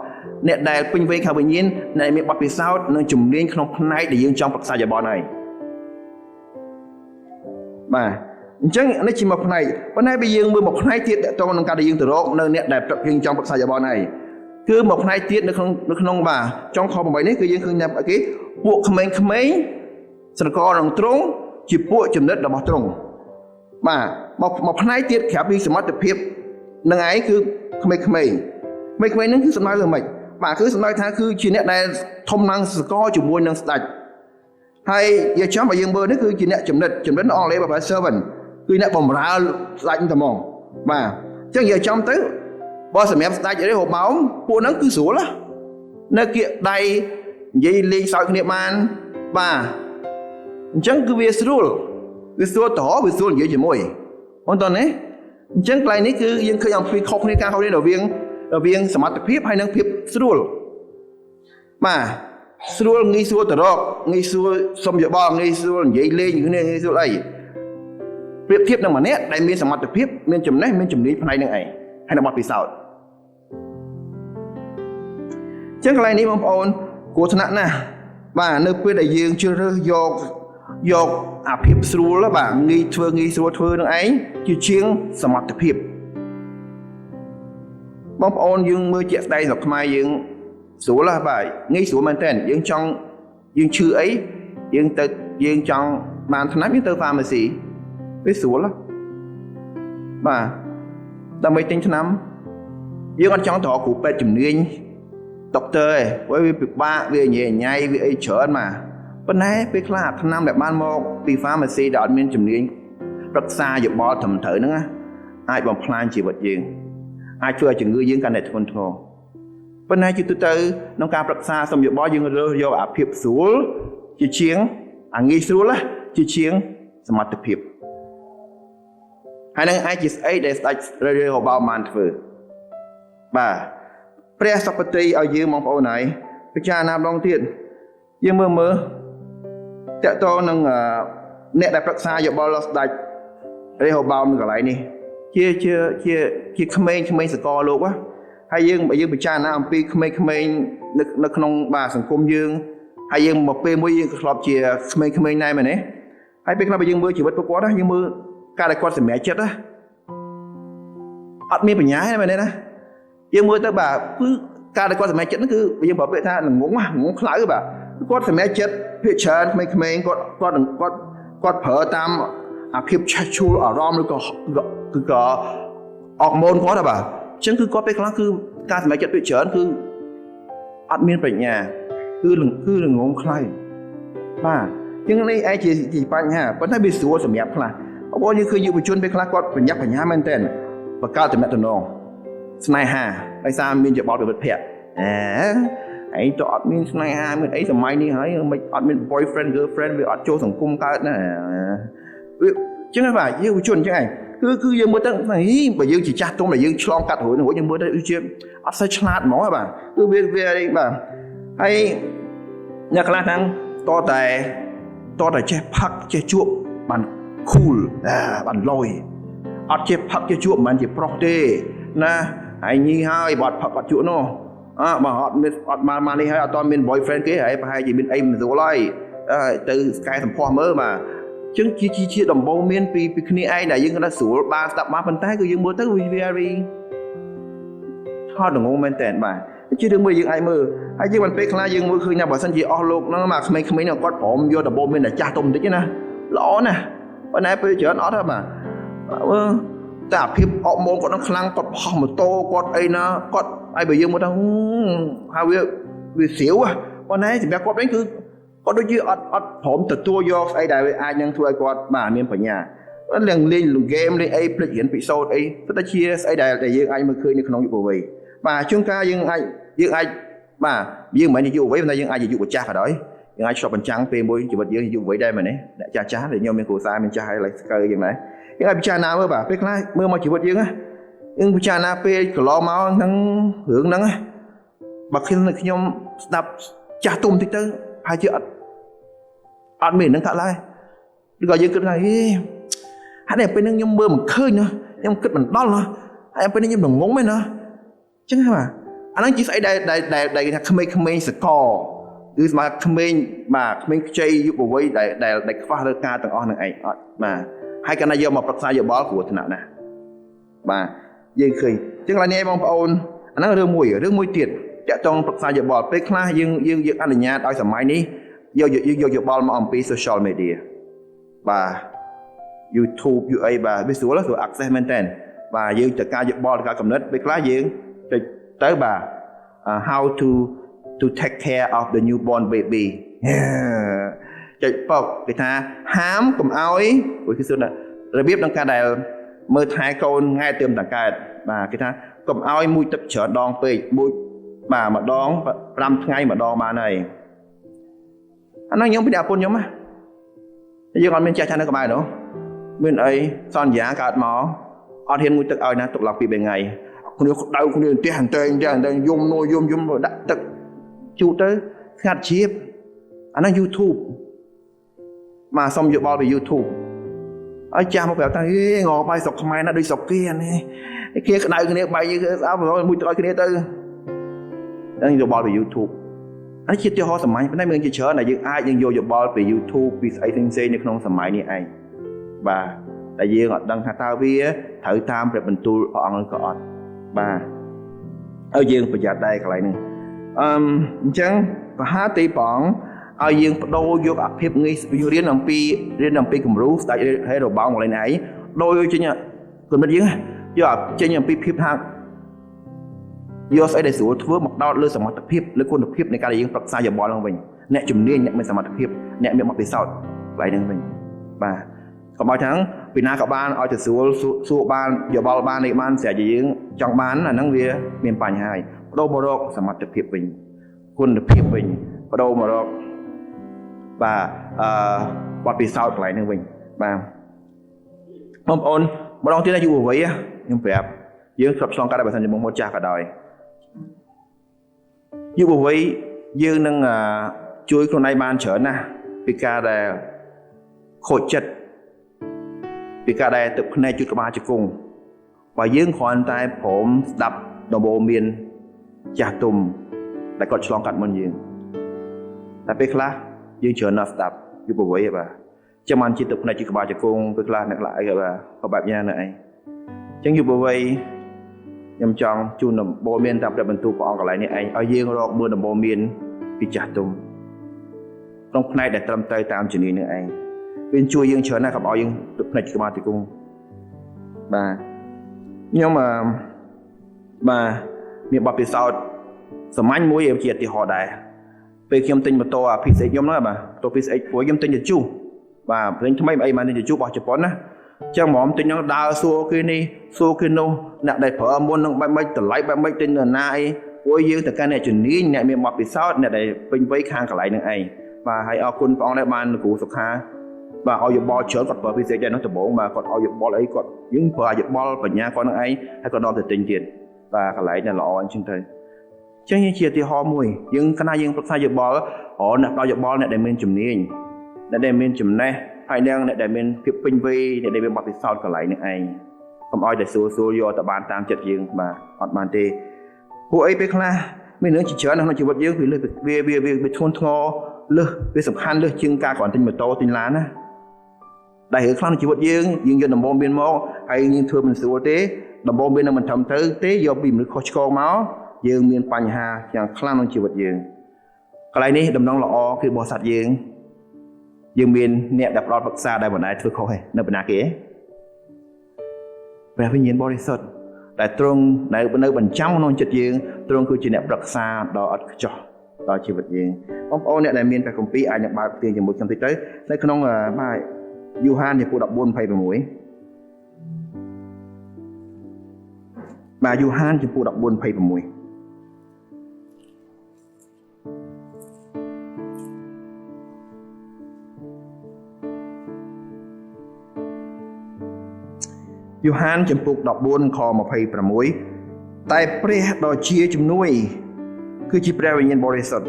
អ្នកដែលពេញវ័យខាងវិញ្ញាណដែលមានបទពិសោធន៍និងជំនាញក្នុងផ្នែកដែលយើងចង់ប្រឹក្សាយោបល់ឯងបាទអញ្ចឹងនេះជាមួយផ្នែកប៉ុន្តែបើយើងមើលមួយផ្នែកទៀតតទៅនឹងការដែលយើងទៅរកនៅអ្នកដែលយើងចង់ប្រឹក្សាយោបល់ឯងគឺមួយផ្នែកទៀតនៅក្នុងបាទចុងខ8នេះគឺយើងឃើញថាគេពួកក្មេងៗស្រករនឹងទ្រង់ជាពួកចំណិតរបស់ទ្រង់បាទមកផ្នែកទៀតក្រៅពីសមត្ថភាពនឹងឯងគឺក្មេងៗហ្នឹងគឺសំដៅលើម៉េចបាទគឺសំដៅថាគឺជាអ្នកដែលធំឡើងសកលជាមួយនឹងស្ដេចហើយយើងចាំបើយើងមើលនេះគឺជាអ្នកចំណិតនៅអង់គ្លេសបើ servant គឺអ្នកបម្រើស្ដេចតែហ្មងបាទអញ្ចឹងយើងចាំទៅបើសម្រាប់ស្ដេចរេហូបោមពួកហ្នឹងគឺស្រួលនៅគៀកដៃនិយាយលេងសើចគ្នាបានបាទអញ្ចឹងគឺវាស្រួលវាស្រួលតវាស្រួលនិយាយជាមួយបងតើណាអញ្ចឹងកន្លែងនេះគឺយើងឃើញអំពីខុសគ្នាការខុសគ្នារវាងសមត្ថភាពហើយនិងភាពស្រួលបាទស្រួលងាយស្រួលទៅរកងាយស្រួលសុំយោបល់ងាយស្រួលនិយាយលេងគ្នាងាយស្រួលអីប្រៀបធៀបនឹងម្នាក់ដែលមានសមត្ថភាពមានចំណេះមានជំនាញផ្នែកនឹងឯងហើយនឹងបទពិសោធន៍អញ្ចឹងកន្លែងនេះបងប្អូនគួរថ្នាក់ណាស់បាទនៅពេលដែលយើងជ្រើសរើសយកអាភាពស្រួលបាទងាយស្រួលធ្វើនឹងឯងជាជាងសមត្ថភាពបងប្អូនយើងមើលជាក់ស្ដែងស្រុកខ្មែរយើងស្រួលបាទងាយស្រួលមែនតើយើងឈឺអីយើងចង់បានថ្នាំយើងទៅ pharmacy វាស្រួលបាទដើម្បីទិញថ្នាំយើងអត់ចង់ទៅរកគ្រូពេទ្យជំនាញដុកទ័រឯងព្រោះវាពិបាកវាញ៉ៃវាអីច្រើនមកប៉ុន្តែពេលខ្លះថ្នាំដែលបានមកពី pharmacy ដែលអត់មានជំនាញប្រឹក្សាយោបល់ត្រឹមត្រូវហ្នឹងអាចបំផ្លាញជីវិតយើងអាចជួយឲ្យជំងឺយើងកាន់តែធ្ងន់ធ្ងរប៉ុន្តែជាទូទៅក្នុងការប្រឹក្សាសុំយោបល់យើងរើសយកអាភាពស្រួលជាជាងអាងាយស្រួលជាជាងសមត្ថភាពហើយនឹងអាចជាស្អីដែលស្ដេចរើហោបោបានធ្វើបាទព្រះសពតិឲ្យយើងបងប្អូនហើយពិចារណាម្ដងទៀតយើងមើលតកតនឹងអ្នកដែលប្រឹក្សាយោបល់ដល់ស្ដេចរេហូបោមនៅកន្លែងនេះជាក្មេងសកលលោកហើយយើងពិចារណាអំពីក្មេងនៅក្នុងបាទសង្គមយើងហើយយើងមកពេលមួយយើងក៏ធ្លាប់ជាក្មេងដែរមែនទេហើយពេលខ្លះបើយើងមើលជីវិតពួកគាត់យើងមើលការដែលគាត់សម្រេចចិត្តអត់មានបញ្ញាទេមែនទេណាយើងមើលទៅបាទគឺការដែលគាត់សម្រេចចិត្តហ្នឹងគឺយើងប្រហែលថាងងខ្លៅបាទគាត់សម្រេចចិត្តភាគច្រើនក្មេងគាត់ប្រើតាមអាភាពឆេះឈួលអារម្មណ៍ឬក៏អរម៉ូនគាត់បាទអញ្ចឹងគឺគាត់ពេលខ្លះគឺការសម្រេចចិត្តភាគច្រើនគឺអត់មានបញ្ញាគឺងងខ្លៅបាទអញ្ចឹងនេះឯងជាបញ្ហាប៉ុន្តែវាស្រួលសម្រាប់ខ្លះបងប្អូនយើងឃើញយុវជនពេលខ្លះគាត់បញ្ញាមែនតើបង្កើតទំនាក់ទំនងស្នេហាដោយសារមានយោបល់ពីមិត្តភក្តិឯងទៅអត់មានស្នេហាមានអីសម័យនេះហើយមិនអត់មាន boyfriend girlfriend វាអត់ចូលសង្គមកើតណាវាអញ្ចឹងបាទយុវជនអញ្ចឹងឯងគឺយើងមើលទៅបើយើងជាចាស់ទុំដែលយើងឆ្លងកាត់រួចយើងមើលទៅជាអត់សូវឆ្លាតហ្មងបាទគឺវាបាទហើយអ្នកខ្លះហ្នឹងតតែចេះផឹកចេះជក់បាន cool បានលយអត់ចេះផឹកចេះជក់មិនមែនជាប្រុសទេណាហើយញីហើយបើអត់ផឹកអត់ជក់នោះបើអត់មកនេះហើយអត់តមាន boyfriend គេហើយប្រហែលជាមានអីមិនស្រួលហើយទៅស្កែសម្ផស្សមើលបាទអញ្ចឹងជាដំបូងមានពីគ្នាឯងដែលយើងគាត់ស្រួលបានស្ដាប់បានប៉ុន្តែគឺយើងមើលទៅវា very ថតងងមែនតើបាទជារឿងមួយយើងអាចមើលហើយយើងមិនពេលខ្លះយើងមើលឃើញថាបើសិនជាអស់លោកហ្នឹងមកក្មេងៗហ្នឹងគាត់ព្រមយកដំបូងមានតែចាស់ទុំបន្តិចណាល្អណាស់ប៉ុន្តែពេលច្រើនអត់ទេបាទ តែអាភិបអកម៉ូនគាត់នឹងខ្លាំងគាត់បោះម៉ូតូគាត់អីណាគាត់ឲ្យបើយើងមកថាហើយវាស្រាវប៉ុន្តែសម្រាប់គាត់វិញគឺគាត់ដូចជាអត់ព្រមទទួលយកស្អីដែលអាចនឹងធ្វើឲ្យគាត់បាទមានបញ្ញាលេងហ្គេមលេងអីភ្លេចរៀនពិសោធន៍អីទៅតែជាស្អីដែលយើងអាចមើលឃើញនៅក្នុងយុវវ័យបាទជួនកាលយើងអាចបាទយើងមិនមែនយុវវ័យប៉ុន្តែយើងអាចជាយុវចាស់ក៏ដោយយើងអាចឆ្លុះបញ្ចាំងពេលមួយជីវិតយើងយុវវ័យដែរមែនទេអ្នកចាស់ដែលខ្ញុំមានគ្រួសារមានចាស់ហើយឡើយស្កើយ៉ាងណាយើងអាចពិចារណាមើលបាទពេលខ្លះមើលមកជីវិតយើងយើងពិចារណាពេលកន្លងមកហ្នឹងរឿងហ្នឹងបើខ្ញុំស្ដាប់ចាស់ទុំតិចទៅហើយជាអត់មាននឹងកើតឡើយឬក៏យើងគិតថាហើយតែពេលហ្នឹងខ្ញុំមើលមិនឃើញណាខ្ញុំគិតមិនដល់ណាហើយពេលនេះខ្ញុំងងមែនណាអញ្ចឹងបាទអាហ្នឹងជាស្អីដែលគេថាក្មេងសកលគឺស្មើក្មេងបាទក្មេងខ្ចីយុវវ័យដែលខ្វះលើការទាំងអស់នឹងឯងអត់បាទហើយកាលណាយកមកប្រឹក្សាយោបល់គ្រោះថ្នាក់ណាស់បាទយើងឃើញអញ្ចឹងឡើយនេះបងប្អូនអាហ្នឹងរឿងមួយទៀតតាក់ទងប្រឹក្សាយោបល់ពេលខ្លះយើងអនុញ្ញាតឲ្យសម័យនេះយកយោបល់មកអំពី social media បាទ YouTube យូអីបាទវាស្រួល access មែនតើបាទយើងទៅការយោបល់ទៅការកំណត់ពេលខ្លះយើងចុចទៅបាទ how to take care of the newborn baby ចុចប៉ុកគេថាហាមកុំឲ្យគឺសួររបៀបក្នុងការដែលមើលថែកូនថ្ងៃទើបតកើតបាទគេថាកុំឲ្យមួយទឹកច្រើនដងពេកមួយបាទម្ដង5ថ្ងៃម្ដងបានហើយអានោះខ្ញុំពីអាពុនខ្ញុំណាយើងអត់មានចាស់នៅក្បែរនោះមានអីសន្យាកើតមកអត់ហ៊ានមួយទឹកឲ្យណាទុកឡើងពី3ថ្ងៃគ្នាដៅគ្នាផ្ទះអន្តែងយំដាក់ទឹកជូតទៅស្ងាត់ជ្រាបអានោះ YouTube មកសុំយោបល់ពី YouTube ឲ្យចាស់មកប្រាប់ថាងអបាយស្រុកខ្មែរណាដូចស្រុកគេអានេះគេក្តៅគ្នាបាយយើងស្អើមួយទឹកឲ្យគ្នាទៅដល់យោបល់ពី YouTube អាជាទីហោសម័យប៉ុន្តែមានជាច្រើនដែលយើងអាចនឹងយកយោបល់ពី YouTube ពីស្អីផ្សេងៗនៅក្នុងសម័យនេះឯងបាទតែយើងអត់ដឹងថាតើវាត្រូវតាមព្រះបន្ទូលព្រះអង្គឬក៏អត់បាទឲ្យយើងប្រយ័ត្នដែរកន្លែងនេះអញ្ចឹងប្រហែលទីព្រះអង្គឲ្យយើងបដូរយកអភិបងាយរៀនអំពីគំរូស្ដេចហេរ៉ូបោងកន្លែងឯងដូរចេញគំនិតយើងយកចេញអំពីភាពថាយកស្អីដែលស្រួលធ្វើមកដោតលើសមត្ថភាពលើគុណភាពនៃការដែលយើងប្រឹក្សាយោបល់ឡើងវិញអ្នកជំនាញអ្នកមានសមត្ថភាពអ្នកមានបទពិសោធន៍កន្លែងហ្នឹងវិញបាទកុំឲ្យថាពីណាក៏បានឲ្យទៅស្រួលសួរបានយោបល់បាននេះបានស្រេចយើងចង់បានអាហ្នឹងវាមានបញ្ហាហើយបដូរមករកសមត្ថភាពវិញគុណភាពវិញបដូរមករកបាទបទពិសោធន៍កន្លែងហ្នឹងវិញបាទបងប្អូនម្ដងទៀតយុវវ័យខ្ញុំប្រាប់យើងធ្លាប់ឆ្លងកាត់តែបើសិនជាមុនចាស់ក៏ដោយយុវវ័យយើងនឹងជួយខ្លួនឯងបានច្រើនណាស់ពីការដែលខូចចិត្តពីការដែលទឹកភ្នែកជូតក្បាលជង្គង់បើយើងគ្រាន់តែព្រមស្ដាប់ដំបូន្មានចាស់ទុំដែលគាត់ឆ្លងកាត់មុនយើងតែពេលខ្លះយើងច្រើនណាស់ស្ដាប់យុវវ័យបាទចាំបានជាទឹកភ្នែកជូតក្បាលជង្គង់ពេលខ្លះអ្នកខ្លះអីបាទក៏បែបយ៉ាងណាឯងអញ្ចឹងយុវវ័យខ្ញុំចង់ជូនដំបូន្មានតាមព្រះបន្ទូលព្រះអង្គកន្លែងនេះឯងឲ្យយើងរកមើលដំបូន្មានពីចាស់ទុំក្នុងផ្នែកដែលត្រឹមត្រូវតាមជំនាញនឹងឯងវាជួយយើងច្រើនណាស់កុំឲ្យយើងទឹកភ្នែកក្បាលទីគង់បាទខ្ញុំបាទមានបទពិសោធន៍សាមញ្ញមួយជាឧទាហរណ៍ដែរពេលខ្ញុំទិញម៉ូតូអា PSX ខ្ញុំហ្នឹងបាទម៉ូតូ PSX ព្រោះខ្ញុំទិញទៅជុះបាទព្រេងថ្មីអីមកទិញទៅជុះរបស់ជប៉ុនណាចឹងហ្មងទិញហ្នឹងដើរសួរគេនេះសួរគេនោះអ្នកដែលប្រើមុននឹងបែបម៉េចតម្លៃបែបម៉េចទិញនៅណាអីព្រោះយើងទៅកាន់អ្នកជំនាញអ្នកមានបទពិសោធន៍អ្នកដែលពេញវ័យខាងកន្លែងហ្នឹងឯងបាទហើយអរគុណព្រះអង្គដែលបានគ្រូសុខាបាទឲ្យយោបល់ច្រើនគាត់ប្រើ PSX ដែរនោះដំបូងបាទគាត់ឲ្យយោបល់អីគាត់យើងប្រើយោបល់បញ្ញាគាត់នឹងឯងហើយគាត់ដល់ទៅទិញទៀតបាទកន្លែងដែលល្អអញ្ចឹងទៅចឹងជាឧទាហរណ៍មួយយើងគណៈយើងប្រឹក្សាយោបល់អ្នកផ្ដល់យោបល់អ្នកដែលមានជំនាញអ្នកដែលមានចំណេះហើយអ្នកដែលមានភាពពេញវ័យអ្នកដែលមានបទពិសោធន៍កន្លែងនេះឯងកុំឲ្យតែសួរយកទៅបានតាមចិត្តយើងបាទអត់បានទេពួកអីពេលខ្លះមានរឿងជាច្រើនក្នុងជីវិតយើងវាធ្ងន់ធ្ងរលើសវាសំខាន់លើសជាងការគ្រាន់ទិញម៉ូតូទិញឡានណាដែលរឿងខ្លះក្នុងជីវិតយើងយកដំបូន្មានមកហើយយើងធ្វើមិនស្រួលទេដំបូន្មាននឹងមិនត្រឹមត្រូវទេយកពីមនុស្សខុសឆ្គងមកយើងមានបញ្ហាយ៉ាងខ្លាំងក្នុងជីវិតយើងកន្លែងនេះដំណងល្អគឺរបស់សត្វយើងមានអ្នកដែលផ្ដល់ប្រឹក្សាដែលបណ្ដាលធ្វើខុសឯនៅបណ្ណាគេ ព្រះវិញ្ញាណបរិសុទ្ធដែលទ្រង់នៅបញ្ចាំក្នុងចិត្តយើងទ្រង់គឺជាអ្នកប្រឹក្សាដ៏ឥតខ្ចោះដល់ជីវិតយើងបងប្អូនអ្នកដែលមានព្រះគម្ពីរអាចនឹងបើកផ្ទៀងជាមួយខ្ញុំតិចទៅនៅក្នុងបាទយូហានចំពោះ 14:26 បាទយូហានចំពោះ 14:26 យូហានចំពុក 14 ខ 26 តែព្រះដ៏ជាជំនួយគឺជាព្រះវិញ្ញាណបរិសុទ្ធ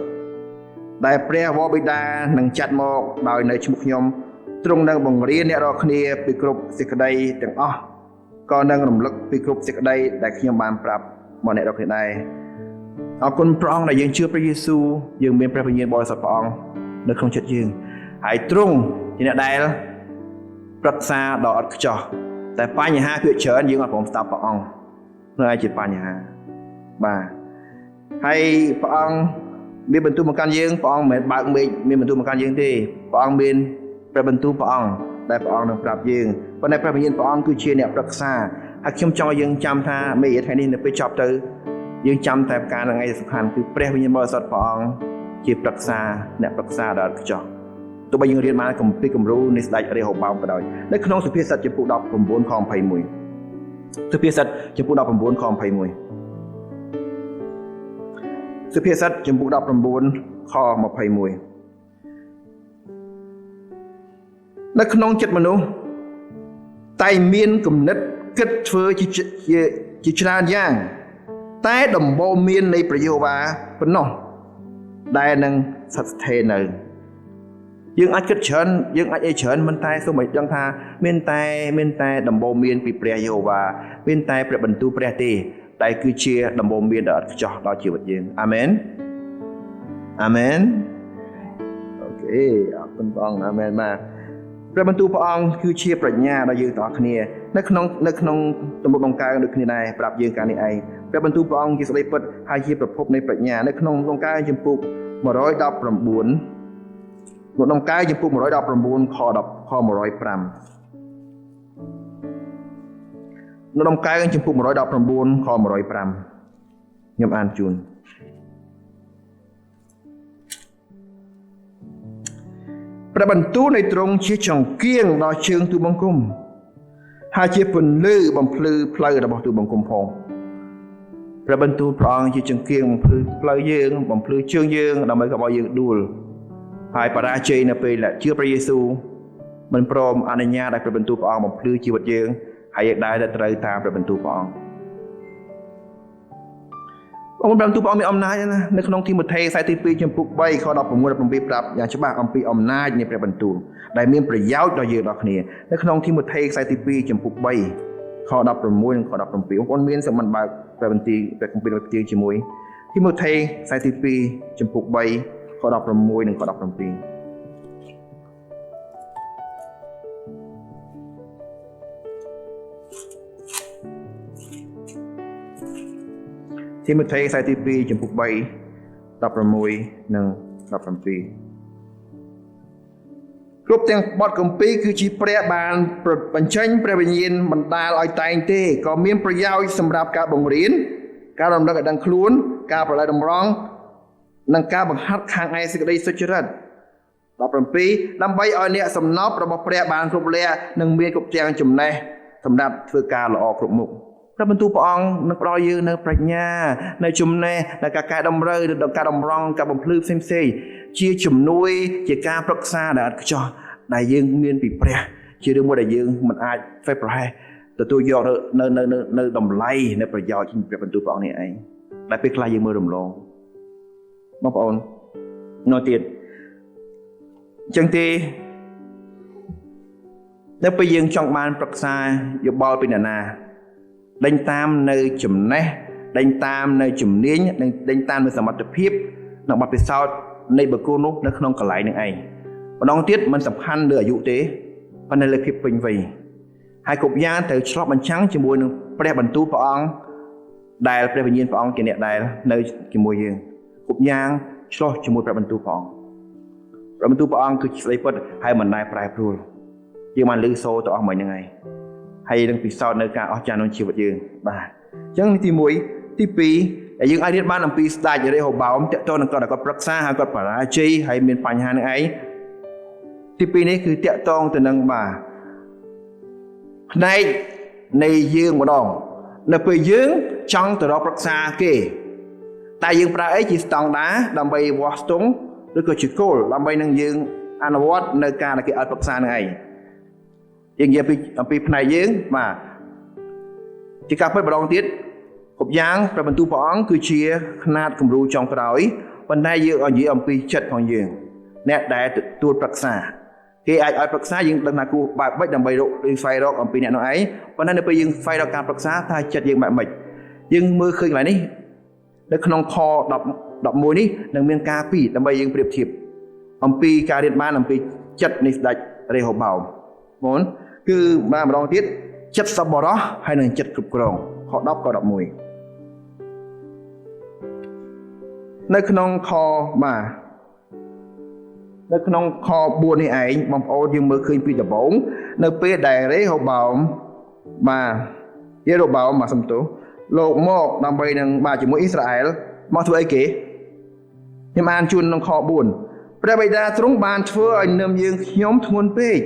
ដែលព្រះវរបិតានឹងចាត់មកដោយនៅឈ្មោះខ្ញុំទ្រង់នឹងបង្រៀនអ្នករាល់គ្នាពីគ្រប់សេចក្តីទាំងអស់ក៏នឹងរំលឹកពីគ្រប់សេចក្តីដែលខ្ញុំបានប្រាប់មកអ្នករាល់គ្នាដែរអរគុណព្រះអង្គដែលយើងជឿព្រះយេស៊ូវយើងមានព្រះវិញ្ញាណបរិសុទ្ធព្រះអង្គនៅក្នុងចិត្តយើងហើយទ្រង់ជាអ្នកដែលប្រឹក្សាដ៏ឥតខ្ចោះតែបញ្ហាគឺច្រើនយើងអត់ព្រមស្ដាប់ព្រះអង្គនៅឯជាបញ្ហាបាទហើយព្រះអង្គមានបន្ទូលមកកាន់យើងព្រះអង្គមិនបើកមេឃមានបន្ទូលមកកាន់យើងទេព្រះអង្គមានព្រះបន្ទូលព្រះអង្គដែលព្រះអង្គនឹងប្រាប់យើងប៉ុន្តែព្រះវិញ្ញាណព្រះអង្គគឺជាអ្នកប្រឹក្សាហើយខ្ញុំចង់ឲ្យយើងចាំថាមេរៀនថ្ងៃនេះនៅពេលចប់ទៅយើងចាំតែប្រការនឹងឯងសំខាន់គឺព្រះវិញ្ញាណបរិសុទ្ធព្រះអង្គជាប្រឹក្សាអ្នកប្រឹក្សាដ៏ឥតខ្ចោះទោះបីយើងរៀនបានគម្ពីរគំរូនៃស្ដេចរេហូបោមក៏ដោយនៅក្នុងសុភាសិតចំពោះ 19 ខ 21សុភាសិតចំពោះ 19 ខ 21សុភាសិតចំពោះ 19 ខ 21នៅក្នុងចិត្តមនុស្សតែមានគំនិតគិតធ្វើជាច្រើនយ៉ាងតែដំបូន្មាននៃព្រះយេហូវ៉ាប៉ុណ្ណោះដែលនឹងស្ថិតស្ថេរនៅយើងអាចគិតច្រើនយើងអាចអីច្រើនមិនតែសូមឲ្យដឹងថាមានតែដំបូន្មានពីព្រះយេហូវ៉ាមានតែព្រះបន្ទូលព្រះទេដែលគឺជាដំបូន្មានដ៏ឥតខ្ចោះដល់ជីវិតយើងអាមែនអាមែនអូខេអរគុណព្រះអង្គអាមែនបាទព្រះបន្ទូលព្រះអង្គគឺជាប្រាជ្ញាដល់យើងទាំងអស់គ្នានៅក្នុងទំនុកដង្កើងដូចគ្នាដែរប្រាប់យើងកាលនេះឯងព្រះបន្ទូលព្រះអង្គជាស្ដីពិតហើយជាប្រភពនៃប្រាជ្ញានៅក្នុងដង្កើងចំពុក 119ក្នុងដង្កើងចំពុក 119 ខ 10 ខ 105នៅដង្កើងចំពុក 119 ខ 105ខ្ញុំអានជូនព្រះបន្ទូលនៃទ្រង់ជាចង្គៀងដល់ជើងទូបង្គំហើយជាពន្លឺបំភ្លឺផ្លូវរបស់ទូបង្គំផងព្រះបន្ទូលព្រះអង្គជាចង្គៀងបំភ្លឺផ្លូវយើងបំភ្លឺជើងយើងដើម្បីកុំឲ្យយើងដួលហើយបរាជ័យនៅពេលដែលជឿព្រះយេស៊ូវមិនព្រមអនុញ្ញាតឲ្យព្រះបន្ទូលព្រះអង្គបំភ្លឺជីវិតយើងហើយយើងដែរត្រូវតាមព្រះបន្ទូលព្រះអង្គព្រះបន្ទូលព្រះអង្គមានអំណាចណានៅក្នុងទីម៉ូថេខ្សែទី2ចំពុក3ខ 16 17ប្រាប់យ៉ាងច្បាស់អំពីអំណាចនៃព្រះបន្ទូលដែលមានប្រយោជន៍ដល់យើងដល់គ្នានៅក្នុងទីម៉ូថេខ្សែទី2ចំពុក3ខ 16 និងខ 17បងប្អូនមានសមត្ថបើកព្រះបន្ទូលព្រះគម្ពីរផ្ទៀងជាមួយទីម៉ូថេខ្សែទី2ចំពុក3ខ 16 និងខ 17ទីម៉ូថេខ្សែទី2ចំពុក3 16 និង 17គ្រប់ទាំងបទគម្ពីរគឺជាព្រះបានបញ្ចេញព្រះវិញ្ញាណបណ្ដាលឲ្យតែងទេក៏មានប្រយោជន៍សម្រាប់ការបង្រៀនការរំលឹកឲ្យដឹងខ្លួនការប្រឡែតម្រង់និងការបង្ហាត់ខាងឯសេចក្តីសុចរិត 17ដើម្បីឲ្យអ្នកសំណប់របស់ព្រះបានគ្រប់លក្ខនិងមានគ្រប់ទាំងចំណេះសម្រាប់ធ្វើការល្អគ្រប់មុខព្រះបន្ទូលព្រះអង្គនឹងផ្ដល់យើងនៅប្រាជ្ញានៅចំណេះនៅការកែតម្រូវនៅការតម្រង់ការបំភ្លឺផ្សេងៗជាជំនួយជាការប្រឹក្សាដែលឥតខ្ចោះដែលយើងមានពីព្រះជារឿងមួយដែលយើងមិនអាចធ្វើប្រហែសទទួលយកនៅតម្លៃនៅប្រយោជន៍ពីព្រះបន្ទូលព្រះអង្គនេះឯងដែលពេលខ្លះយើងមើលរំលងបងប្អូននៅទៀតអញ្ចឹងទេនៅពេលយើងចង់បានប្រឹក្សាយោបល់ពីអ្នកណាដេញតាមនៅចំណេះដេញតាមនៅជំនាញនិងដេញតាមនៅសមត្ថភាពនិងបទពិសោធន៍នៃបុគ្គលនោះនៅក្នុងកន្លែងនឹងឯងម្ដងទៀតមិនសំខាន់លើអាយុទេប៉ុន្តែលើភាពពេញវ័យហើយគ្រប់យ៉ាងត្រូវឆ្លុះបញ្ចាំងជាមួយនឹងព្រះបន្ទូលព្រះអង្គដែលព្រះវិញ្ញាណព្រះអង្គជាអ្នកដែលនៅជាមួយយើងគ្រប់យ៉ាងឆ្លុះជាមួយព្រះបន្ទូលព្រះអង្គព្រះបន្ទូលព្រះអង្គគឺជាស្ដីពិតហើយមិនដែលប្រែប្រួលយើងបានឮសូរទៅអស់មិញហ្នឹងហើយ ហើយនឹងពិសោធន៍នៅការអស្ចារ្យក្នុងជីវិតយើងបាទអញ្ចឹងទី1ទី2ដែលយើងអាចរៀនបានអំពីស្ដេចរេហូបោមតើតើនឹងគាត់ប្រឹក្សាហើយគាត់បរាជ័យហើយមានបញ្ហានឹងឯងទី2នេះគឺតកតងទៅនឹងបាទផ្នែកនៃយើងម្ដងនៅពេលយើងចង់ទៅរកប្រឹក្សាគេតែយើងប្រើអីជាស្តង់ដាដើម្បីវាស់ស្ទង់ឬក៏ជាគោលដើម្បីនឹងយើងអនុវត្តនៅការដែលគេឲ្យប្រឹក្សានឹងឯងយើងនិយាយអំពីផ្នែកយើងបាទជាការពិតម្ដងទៀតគ្រប់យ៉ាងព្រះបន្ទូលព្រះអង្គគឺជាຂະຫນាតគំរូចុងក្រោយប៉ុន្តែយើងនិយាយអំពីចិត្តของយើងអ្នកដែលទទួលប្រឹក្សាគេអាចឲ្យប្រឹក្សាយើងដឹងថាគួរបែបម៉េចដើម្បីរកឬស្វែងរកអំពីអ្នកនោះឯងប៉ុន្តែនៅពេលយើងស្វែងរកការប្រឹក្សាថាចិត្តយើងបែបម៉េចយើងមើលឃើញកន្លែងនេះនៅក្នុងខ11នេះនឹងមានការពីរដើម្បីយើងប្រៀបធៀបអំពីការរៀនបានអំពីចិត្តនៃស្ដេចរេហូបោមបងគឺម្ដងទៀតចិត្តសប្បុរសហើយនិងចិត្តគ្រប់គ្រងខ10ខ11នៅក្នុងខនៅក្នុងខ4នេះឯងបងប្អូនយើងមើលឃើញពីដំបូងនៅពេលដែលរេហូបោមយេរូបោមសំទោសលោកមកដើម្បីនឹងជាមួយអ៊ីស្រាអែលមកធ្វើអីគេខ្ញុំអានជូនក្នុងខ4ព្រះបិតាទ្រង់បានធ្វើឲ្យនឹមយើងខ្ញុំធ្ងន់ពេក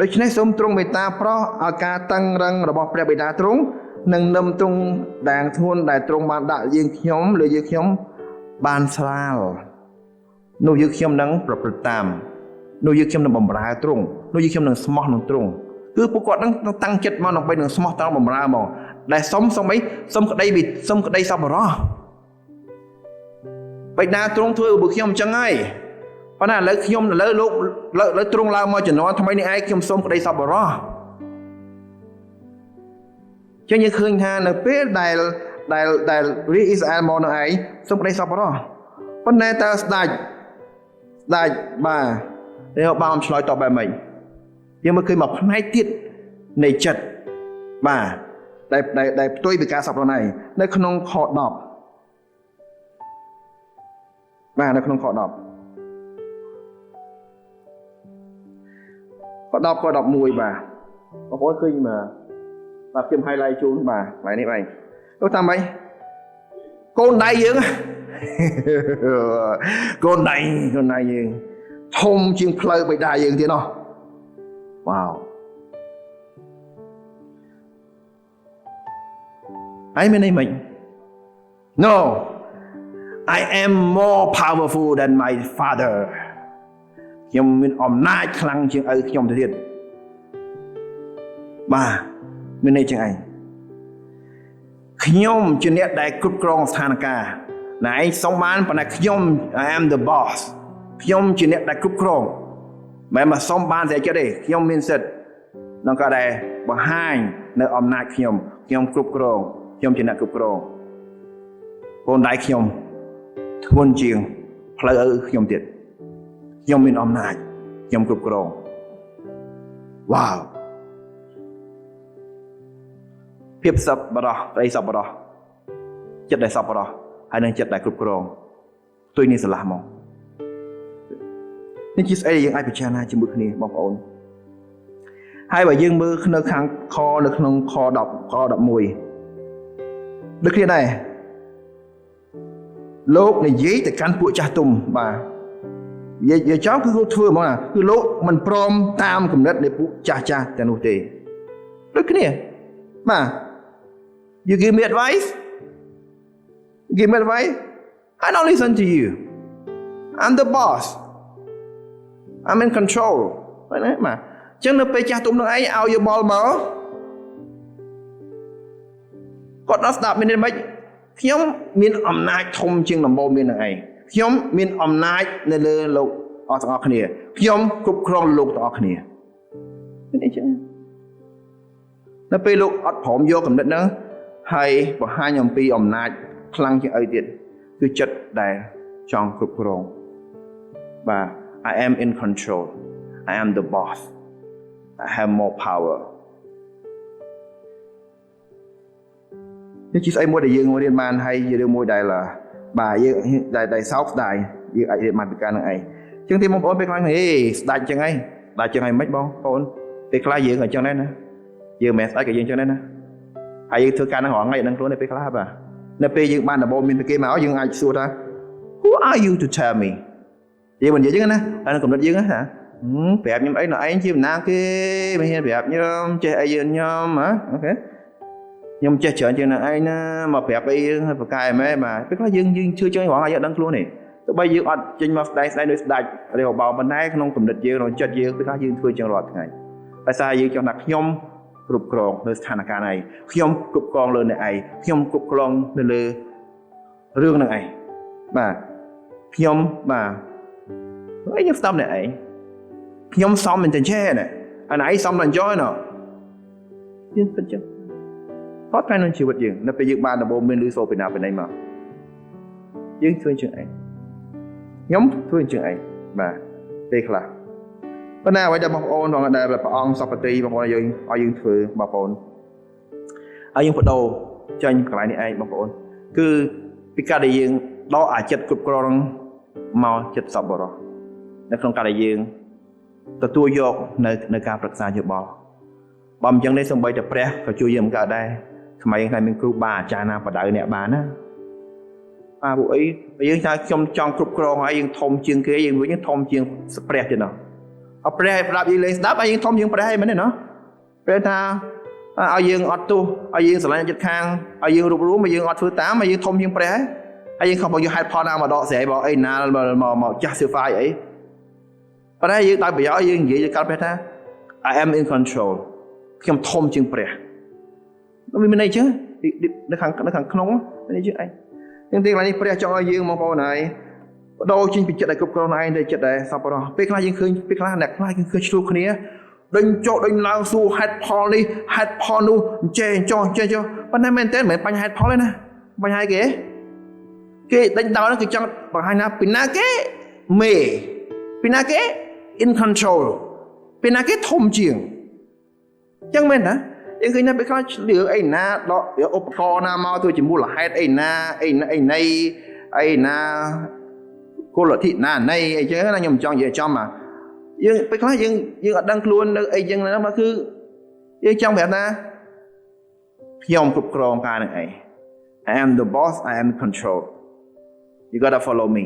ដូច្នេះសូមទ្រង់មេត្តាប្រោសឲ្យការតឹងរឹងរបស់ព្រះបិតាទ្រង់និងនឹមទ្រង់ដែលធ្ងន់ដែលទ្រង់បានដាក់យើងខ្ញុំលើយើងខ្ញុំបានស្រាលនោះយើងខ្ញុំនឹងប្រព្រឹត្តតាមនោះយើងខ្ញុំនឹងបម្រើទ្រង់នោះយើងខ្ញុំនឹងស្មោះនឹងទ្រង់គឺពួកគាត់នឹងតាំងចិត្តមកដើម្បីនឹងស្មោះត្រង់បម្រើមកដែលសុំអីសុំក្តីសប្បុរសបិតាទ្រង់ធ្វើឲ្យពួកខ្ញុំអញ្ចឹងហើយប៉ុន្តែឥឡូវខ្ញុំឥឡូវលោកឥឡូវទ្រង់ឡើងមកជំនាន់ថ្មីនេះឯងខ្ញុំសុំក្តីសប្បុរសចឹងយើងឃើញថានៅពេលដែលរាជអ៊ីស្រាអែលមកនោះឯងសុំក្តីសប្បុរសប៉ុន្តែតើស្ដេចបាទរេហូបោមឆ្លើយតបបែបម៉េចយើងមើលឃើញមកផ្នែកទៀតនៃចិត្តបាទដែលផ្ទុយពីការសប្បុរសនៅក្នុងខ10បាទនៅក្នុងខ10ខ10ខ11បាទបងប្អូនឃើញបាទខ្ញុំ highlight ជូនបាទកន្លែងនេះបាទទៅតាមម៉េចកូនដៃយើងកូនដៃយើងធំជាងផ្លូវបិតាយើងទៀតណោះវ៉ាវហើយមានន័យម៉េច No I am more powerful than my father ខ្ញុំមានអំណាចខ្លាំងជាងឪខ្ញុំទៅទៀតបាទមានន័យចឹងឯងខ្ញុំជាអ្នកដែលគ្រប់គ្រងស្ថានភាពណែឯងសុំបានប៉ុន្តែខ្ញុំ I am the boss ខ្ញុំជាអ្នកដែលគ្រប់គ្រងមិនមកសុំបានតែចិត្តទេខ្ញុំមានសិទ្ធិក្នុងការដែលបង្ហាញនៅអំណាចខ្ញុំគ្រប់គ្រងខ្ញុំជាអ្នកគ្រប់គ្រងកូនដៃខ្ញុំធ្ងន់ជាងផ្លូវឪខ្ញុំទៀតខ្ញុំមានអំណាចខ្ញុំគ្រប់គ្រងវ៉ាវភាពសប្បុរសក្តីសប្បុរសចិត្តដែលសប្បុរសហើយនឹងចិត្តដែលគ្រប់គ្រងផ្ទុយនេះស្រឡះមកនេះជាស្អីដែលយើងអាចពិចារណាជាមួយគ្នាបងប្អូនហើយបើយើងមើលនៅខាងនៅក្នុងខ10ខ11ដូចគ្នាដែរលោកនិយាយទៅកាន់ពួកចាស់ទុំបាទនិយាយចោលគឺលោកធ្វើហ្មងគឺលោកមិនព្រមតាមគំនិតនៃពួកចាស់ទាំងនោះទេដូចគ្នាបាទ You give me advice I don't listen to you I'm the boss I'm in control បាទណាបាទអញ្ចឹងនៅពេលចាស់ទុំនឹងឯងឲ្យយោបល់មកគាត់ដល់ស្ដាប់មានន័យម៉េចខ្ញុំមានអំណាចធំជាងដំបូងមាននឹងឯងខ្ញុំមានអំណាចនៅលើលោកអស់ទាំងអស់គ្នាខ្ញុំគ្រប់គ្រងលោកទាំងអស់គ្នាមានអីចឹងនៅពេលលោកអត់ព្រមយកគំនិតហ្នឹងហើយបង្ហាញអំពីអំណាចខ្លាំងជាងអីទៀតគឺចិត្តដែលចង់គ្រប់គ្រងបាទ I am in control I am the boss I have more power នេះជាស្អីមួយដែលយើងរៀនបានហើយជារឿងមួយដែលបាទយើងដែលសោកស្ដាយយើងអាចរៀនបានពីការនឹងឯងអញ្ចឹងទីបងប្អូនពេលខ្លះហេស្ដាច់អញ្ចឹងហើយស្ដាច់អញ្ចឹងហើយមិនបងប្អូនពេលខ្លះយើងអញ្ចឹងដែរណា យើងមិនស្ដាច់ក៏យើងចឹងដែរណាហើយយើងធ្វើការនឹងរងថ្ងៃនឹងខ្លួនទៅពេលខ្លះបាទនៅពេលយើងបានដំបូងមានគេមកយើងអាចសួរថា Who are you to tell me យើងមិននិយាយចឹងណាតែក្នុងកំណត់យើងណាប្រាប់ខ្ញុំអីនៅឯងជាបណ្ណាគេមិនហ៊ានប្រាប់ខ្ញុំចេះអីយើងខ្ញុំអូខេខ្ញុំចេះច្រើនជាងនឹងឯងណាមកប្រាប់អីហើយប្រកែមែនបាទពេលខ្លះយើងជឿចឹងរងឲ្យដឹងខ្លួនទេទោះបីយើងអត់ចេញមកស្ដែងដោយស្ដាច់ឬបោប៉ុន្តែក្នុងកំណត់យើងក្នុងចិត្តយើងពេលខ្លះយើងធ្វើចឹងរាល់ថ្ងៃដោយសារយើងចង់ថាខ្ញុំគ្រប់គ្រងលើស្ថានភាពnàyខ្ញុំគ្រប់គ្រងលើអ្នកឯងខ្ញុំគ្រប់គ្រងនៅលើរឿងនឹងឯងបាទខ្ញុំបាទអីខ្ញុំស្ដាប់អ្នកឯងខ្ញុំសមមែនតែចេះណាអានឯងសមតែ enjoy ណ៎យើងគិតចឹងអត់តែក្នុងជីវិតយើងនៅពេលយើងបានដំបូងមានលឺសូពីណាពីណីមកយើងធ្វើជាងឯងខ្ញុំធ្វើជាងឯងបាទពេលខ្លះប៉ុន្តែអ្វីដែលបងប្អូនបងដែលព្រះអង្គសពតិបងប្អូនយើងឲ្យយើងធ្វើបងប្អូនឲ្យយើងបដូរចាញ់កន្លែងនេះឯងបងប្អូនគឺពីការដែលយើងដកអាចិត្តគ្រប់គ្រងមកចិត្តសប្បុរសនៅក្នុងការដែលយើងទទួលយកនៅការប្រឹក្សាយោបល់បើមិនចឹងទេសូម្បីតែព្រះក៏ជួយយើងមិនកើតដែរសម័យយើងតែមានគ្រូបាអាចារ្យណាបដៅអ្នកបានណាពួកអីយើងថាខ្ញុំចង់គ្រប់គ្រងហើយយើងធំជាងគេយើងវិញធំជាងព្រះទៀតណោះអត់ព្រះឲ្យប្រាប់យើងលេងស្ដាប់ហើយយើងធំជាងព្រះហើយមែនទេណោះព្រះថាឲ្យយើងអត់ទោសឲ្យយើងស្រឡាញ់ចិត្តខាងឲ្យយើងរួបរวมឲ្យយើងអត់ធ្វើតាមឲ្យយើងធំជាងព្រះហើយយើងខំមកយកហេតុផលណាមកដកស្រែបងអីណាមកចាស់សៀវហ្វាយអីប៉ុន្តែយើងដោយប្រយោជន៍យើងនិយាយទៅកាត់ព្រះថា I am in control ខ្ញុំធំជាងព្រះវាមានន័យចឹងនៅខាងក្នុងមានន័យចឹងឯងទាំងទីកន្លែងនេះព្រះចង់ឲ្យយើងបងប្អូនហើយបដូរចេញពីចិត្តដែលគ្រប់គ្រងឯងទៅចិត្តដែលសប្បុរសពេលខ្លះយើងឃើញពេលខ្លះអ្នកខ្លះគឺឃើញឆ្លោះគ្នាដេញចុះដេញឡើងសួរហេតុផលនេះហេតុផលនោះចេះចុះប៉ុន្តែមែនតើមិនមែនបញ្ហាហេតុផលទេណាបញ្ហាគេដេញដោលហ្នឹងគឺចង់បង្ហាញថាពីណាគេមេពីណាគេ in control ពីណាគេធំជាងចឹងមែនតាយើងឃើញថាពេលខ្លះរឿងអីណាដកឧបករណ៍ណាមកធ្វើជាមូលហេតុអីណាគោលលទ្ធិណាណីអីចឹងណាខ្ញុំមិនចង់និយាយចំយើងពេលខ្លះយើងអត់ដឹងខ្លួននៅអីចឹងណាមកគឺយើងចង់ប្រាប់ថាខ្ញុំគ្រប់គ្រងការនឹងឯង I am the boss I am in control you gotta follow me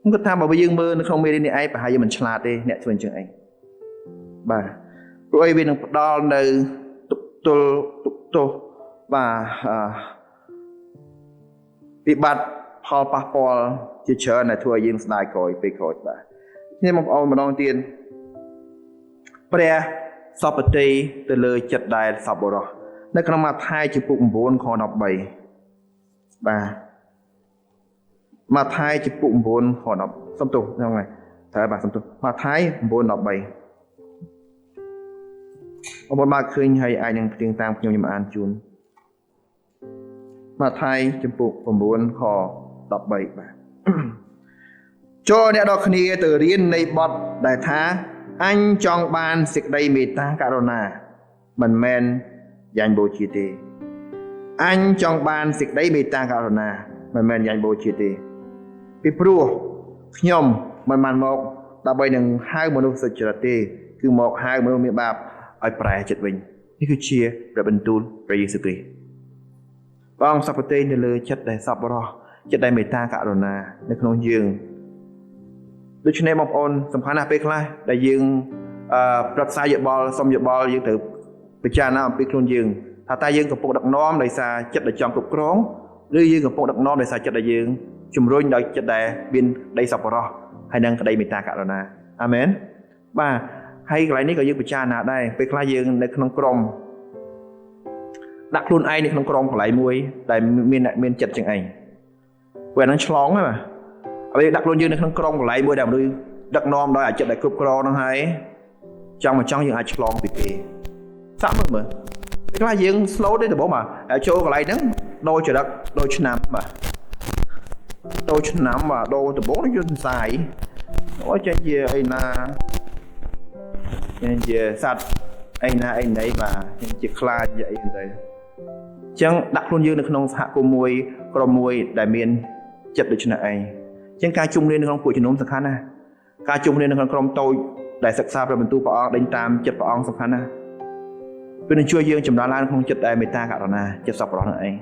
ខ្ញុំគិតថាបើយើងមើលនៅក្នុងមេរៀននេះឯងប្រហែលយើងមិនឆ្លាតទេអ្នកធ្វើអញ្ចឹងឯងបាទព្រោះអីវានឹងផ្ដល់នៅទុកបាទវិបត្តិផលប៉ះពាល់ជាច្រើនដែលធ្វើឲ្យយើងស្ដាយក្រោយពេលក្រោយបាទនេះបងប្អូនម្ដងទៀតព្រះសពតិទៅលើចិត្តដែលសប្បុរសនៅក្នុងម៉ាថាយជំពូក9ខ13បាទម៉ាថាយជំពូក9ខ10សំទោសហ្នឹងហើយត្រូវបាទសំទោសម៉ាថាយ9:13បងប្អូនបានឃើញហើយអាចនឹងផ្ទៀងតាមខ្ញុំអានជូនម៉ាថាយជំពូក9ខ13បាទចូលអ្នកដល់គ្នាទៅរៀននៃបទដែលថាអញចង់បានសេចក្តីមេត្តាករុណាមិនមែនយ៉ាញ់បូជាទេអញចង់បានសេចក្តីមេត្តាករុណាមិនមែនយ៉ាញ់បូជាទេពីព្រោះខ្ញុំមិនបានមកដើម្បីនឹងហៅមនុស្សសុចរិតទេគឺមកហៅមនុស្សមានបាបឲ្យប្រែចិត្តវិញនេះគឺជាព្រះបន្ទូលព្រះយេស៊ូវគ្រីស្ទព្រះអង្គសព្វទេនៅលើចិត្តដែលសប្បុរសចិត្តដែលមេត្តាករុណានៅក្នុងយើងដូច្នេះបងប្អូនសំខាន់ណាស់ពេលខ្លះដែលយើងប្រឹក្សាយោបល់សុំយោបល់យើងត្រូវពិចារណាអំពីខ្លួនយើងថាតើយើងកំពុងដឹកនាំដោយសារចិត្តដែលចង់គ្រប់គ្រងឬយើងកំពុងដឹកនាំដោយសារចិត្តដែលយើងជំរុញដោយចិត្តដែលមានក្តីសប្បុរសហើយនឹងក្តីមេត្តាករុណាអាមែនបាទហើយកន្លែងនេះក៏យើងពិចារណាដែរពេលខ្លះយើងនៅក្នុងក្រុមដាក់ខ្លួនឯងនៅក្នុងក្រុមកន្លែងមួយដែលមានចិត្តជាងឯងពេលហ្នឹងឆ្លងហ្នឹងបាទហើយដាក់ខ្លួនយើងនៅក្នុងក្រុមកន្លែងមួយដែលមនុស្សដឹកនាំដោយអាចិត្តដែលគ្រប់គ្រងហ្នឹងហើយចង់យើងអាចឆ្លងពីគេសាក់មើលពេលខ្លះយើង slow ទេដំបូងបាទចូលកន្លែងហ្នឹងដូរចរិតដូរឆ្នាំបាទដូរឆ្នាំបាទដូរដំបូងយន្តសាយអូចេះជាអីណាជាសត្វអីណាបាទជាខ្លាចអីទៅអញ្ចឹងដាក់ខ្លួនយើងនៅក្នុងសហគមន៍មួយក្រុមមួយដែលមានចិត្តដូចនេះឯងអញ្ចឹងការជុំគ្នានៅក្នុងពួកជំនុំសំខាន់ណាស់ការជុំគ្នានៅក្នុងក្រុមតូច ដែលសិក្សាព្រះបន្ទូលព្រះអង្គដេញតាមចិត្តព្រះអង្គសំខាន់ណាស់វានឹងជួយយើងចម្រើនឡើងក្នុងចិត្តដែលមេត្តាករុណាចិត្តសប្បុរសនឹងឯង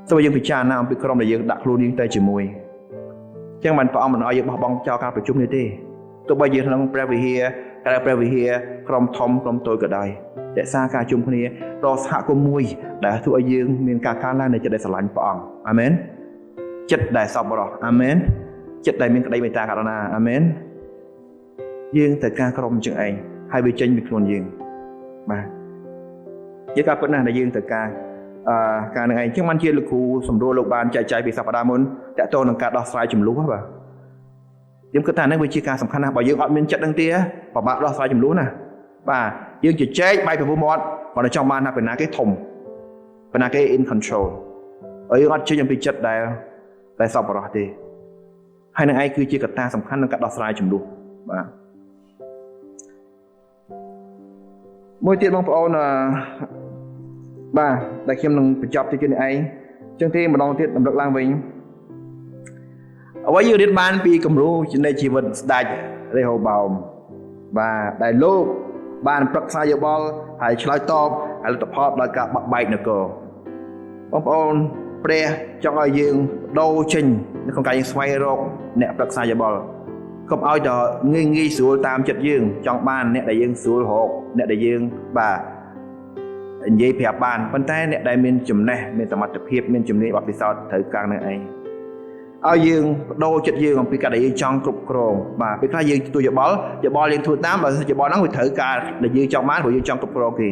សូមយើងពិចារណាអំពីក្រុមដែលយើងដាក់ខ្លួនយើងទៅជាមួយអញ្ចឹងបានព្រះអង្គមិនឲ្យយើងបោះបង់ចោលការប្រជុំនេះទេទោះបីយើងក្នុងព្រះវិហារក្រៅព្រះវិហារក្រុមធំក្រុមតូចក៏ដោយរក្សាការជុំគ្នារកសហគមន៍មួយដែលធ្វើឲ្យយើងមានការកើនឡើងនៃចិត្តដែលស្រឡាញ់ព្រះអង្គអាមែនចិត្តដែលសប្បុរសអាមែនចិត្តដែលមានក្តីមេត្តាករុណាអាមែនយើងត្រូវការក្រុមជាងឯងហើយវាចេញពីខ្លួនយើងបាទជាការពិតណាស់ដែលយើងត្រូវការការនឹងឯងអញ្ចឹងបានជាលោកគ្រូសម្រួលលោកបានចែកចាយពីសប្តាហ៍មុនតើតើនឹងការដោះស្រាយចំនួនបាទខ្ញុំគិតថានេះវាជាការសំខាន់ណាស់បើយើងអត់មានចិត្តនឹងទេពិបាកដោះស្រាយចំនួនណាបាទយើងជជែកបែកប្រពន្ធមាត់គាត់តែចង់បានថាពេលណាគេធំពេលណាគេ in control ហើយយើងអត់ជឿអំពីចិត្តដែលសប្បុរសទេហើយនឹងឯងគឺជាកត្តាសំខាន់ក្នុងការដោះស្រាយចំនួនបាទមួយទៀតបងប្អូនបាទដែលខ្ញុំនឹងបញ្ចប់ទីនេះឯងអញ្ចឹងទេម្ដងទៀតរំលឹកឡើងវិញអ្វីយើងរៀនបានពីគំរូនៃជីវិតស្ដេចរេហូបោមបាទដែលលោកបានប្រឹក្សាយោបល់ហើយឆ្លើយតបហើយលទ្ធផលដោយការបាក់បែកនគរបងប្អូនព្រះចង់ឲ្យយើងដូរចេញនៅក្នុងការយើងស្វែងរកអ្នកប្រឹក្សាយោបល់កុំឲ្យតែងាយស្រួលតាមចិត្តយើងចង់បានអ្នកដែលយើងស្រួលរកអ្នកដែលយើងបាទនិយាយប្រាប់បានប៉ុន្តែអ្នកដែលមានចំណេះមានសមត្ថភាពមានជំនាញបទពិសោធន៍ត្រូវការនឹងឯងឲ្យយើងបដូរចិត្តយើងអំពីការដែលយើងចង់គ្រប់គ្រងបាទពេលខ្លះយើងទទួលយោបល់យើងធ្វើតាមបើយោបល់ហ្នឹងវាត្រូវការដែលយើងចង់បានព្រោះយើងចង់គ្រប់គ្រងគេ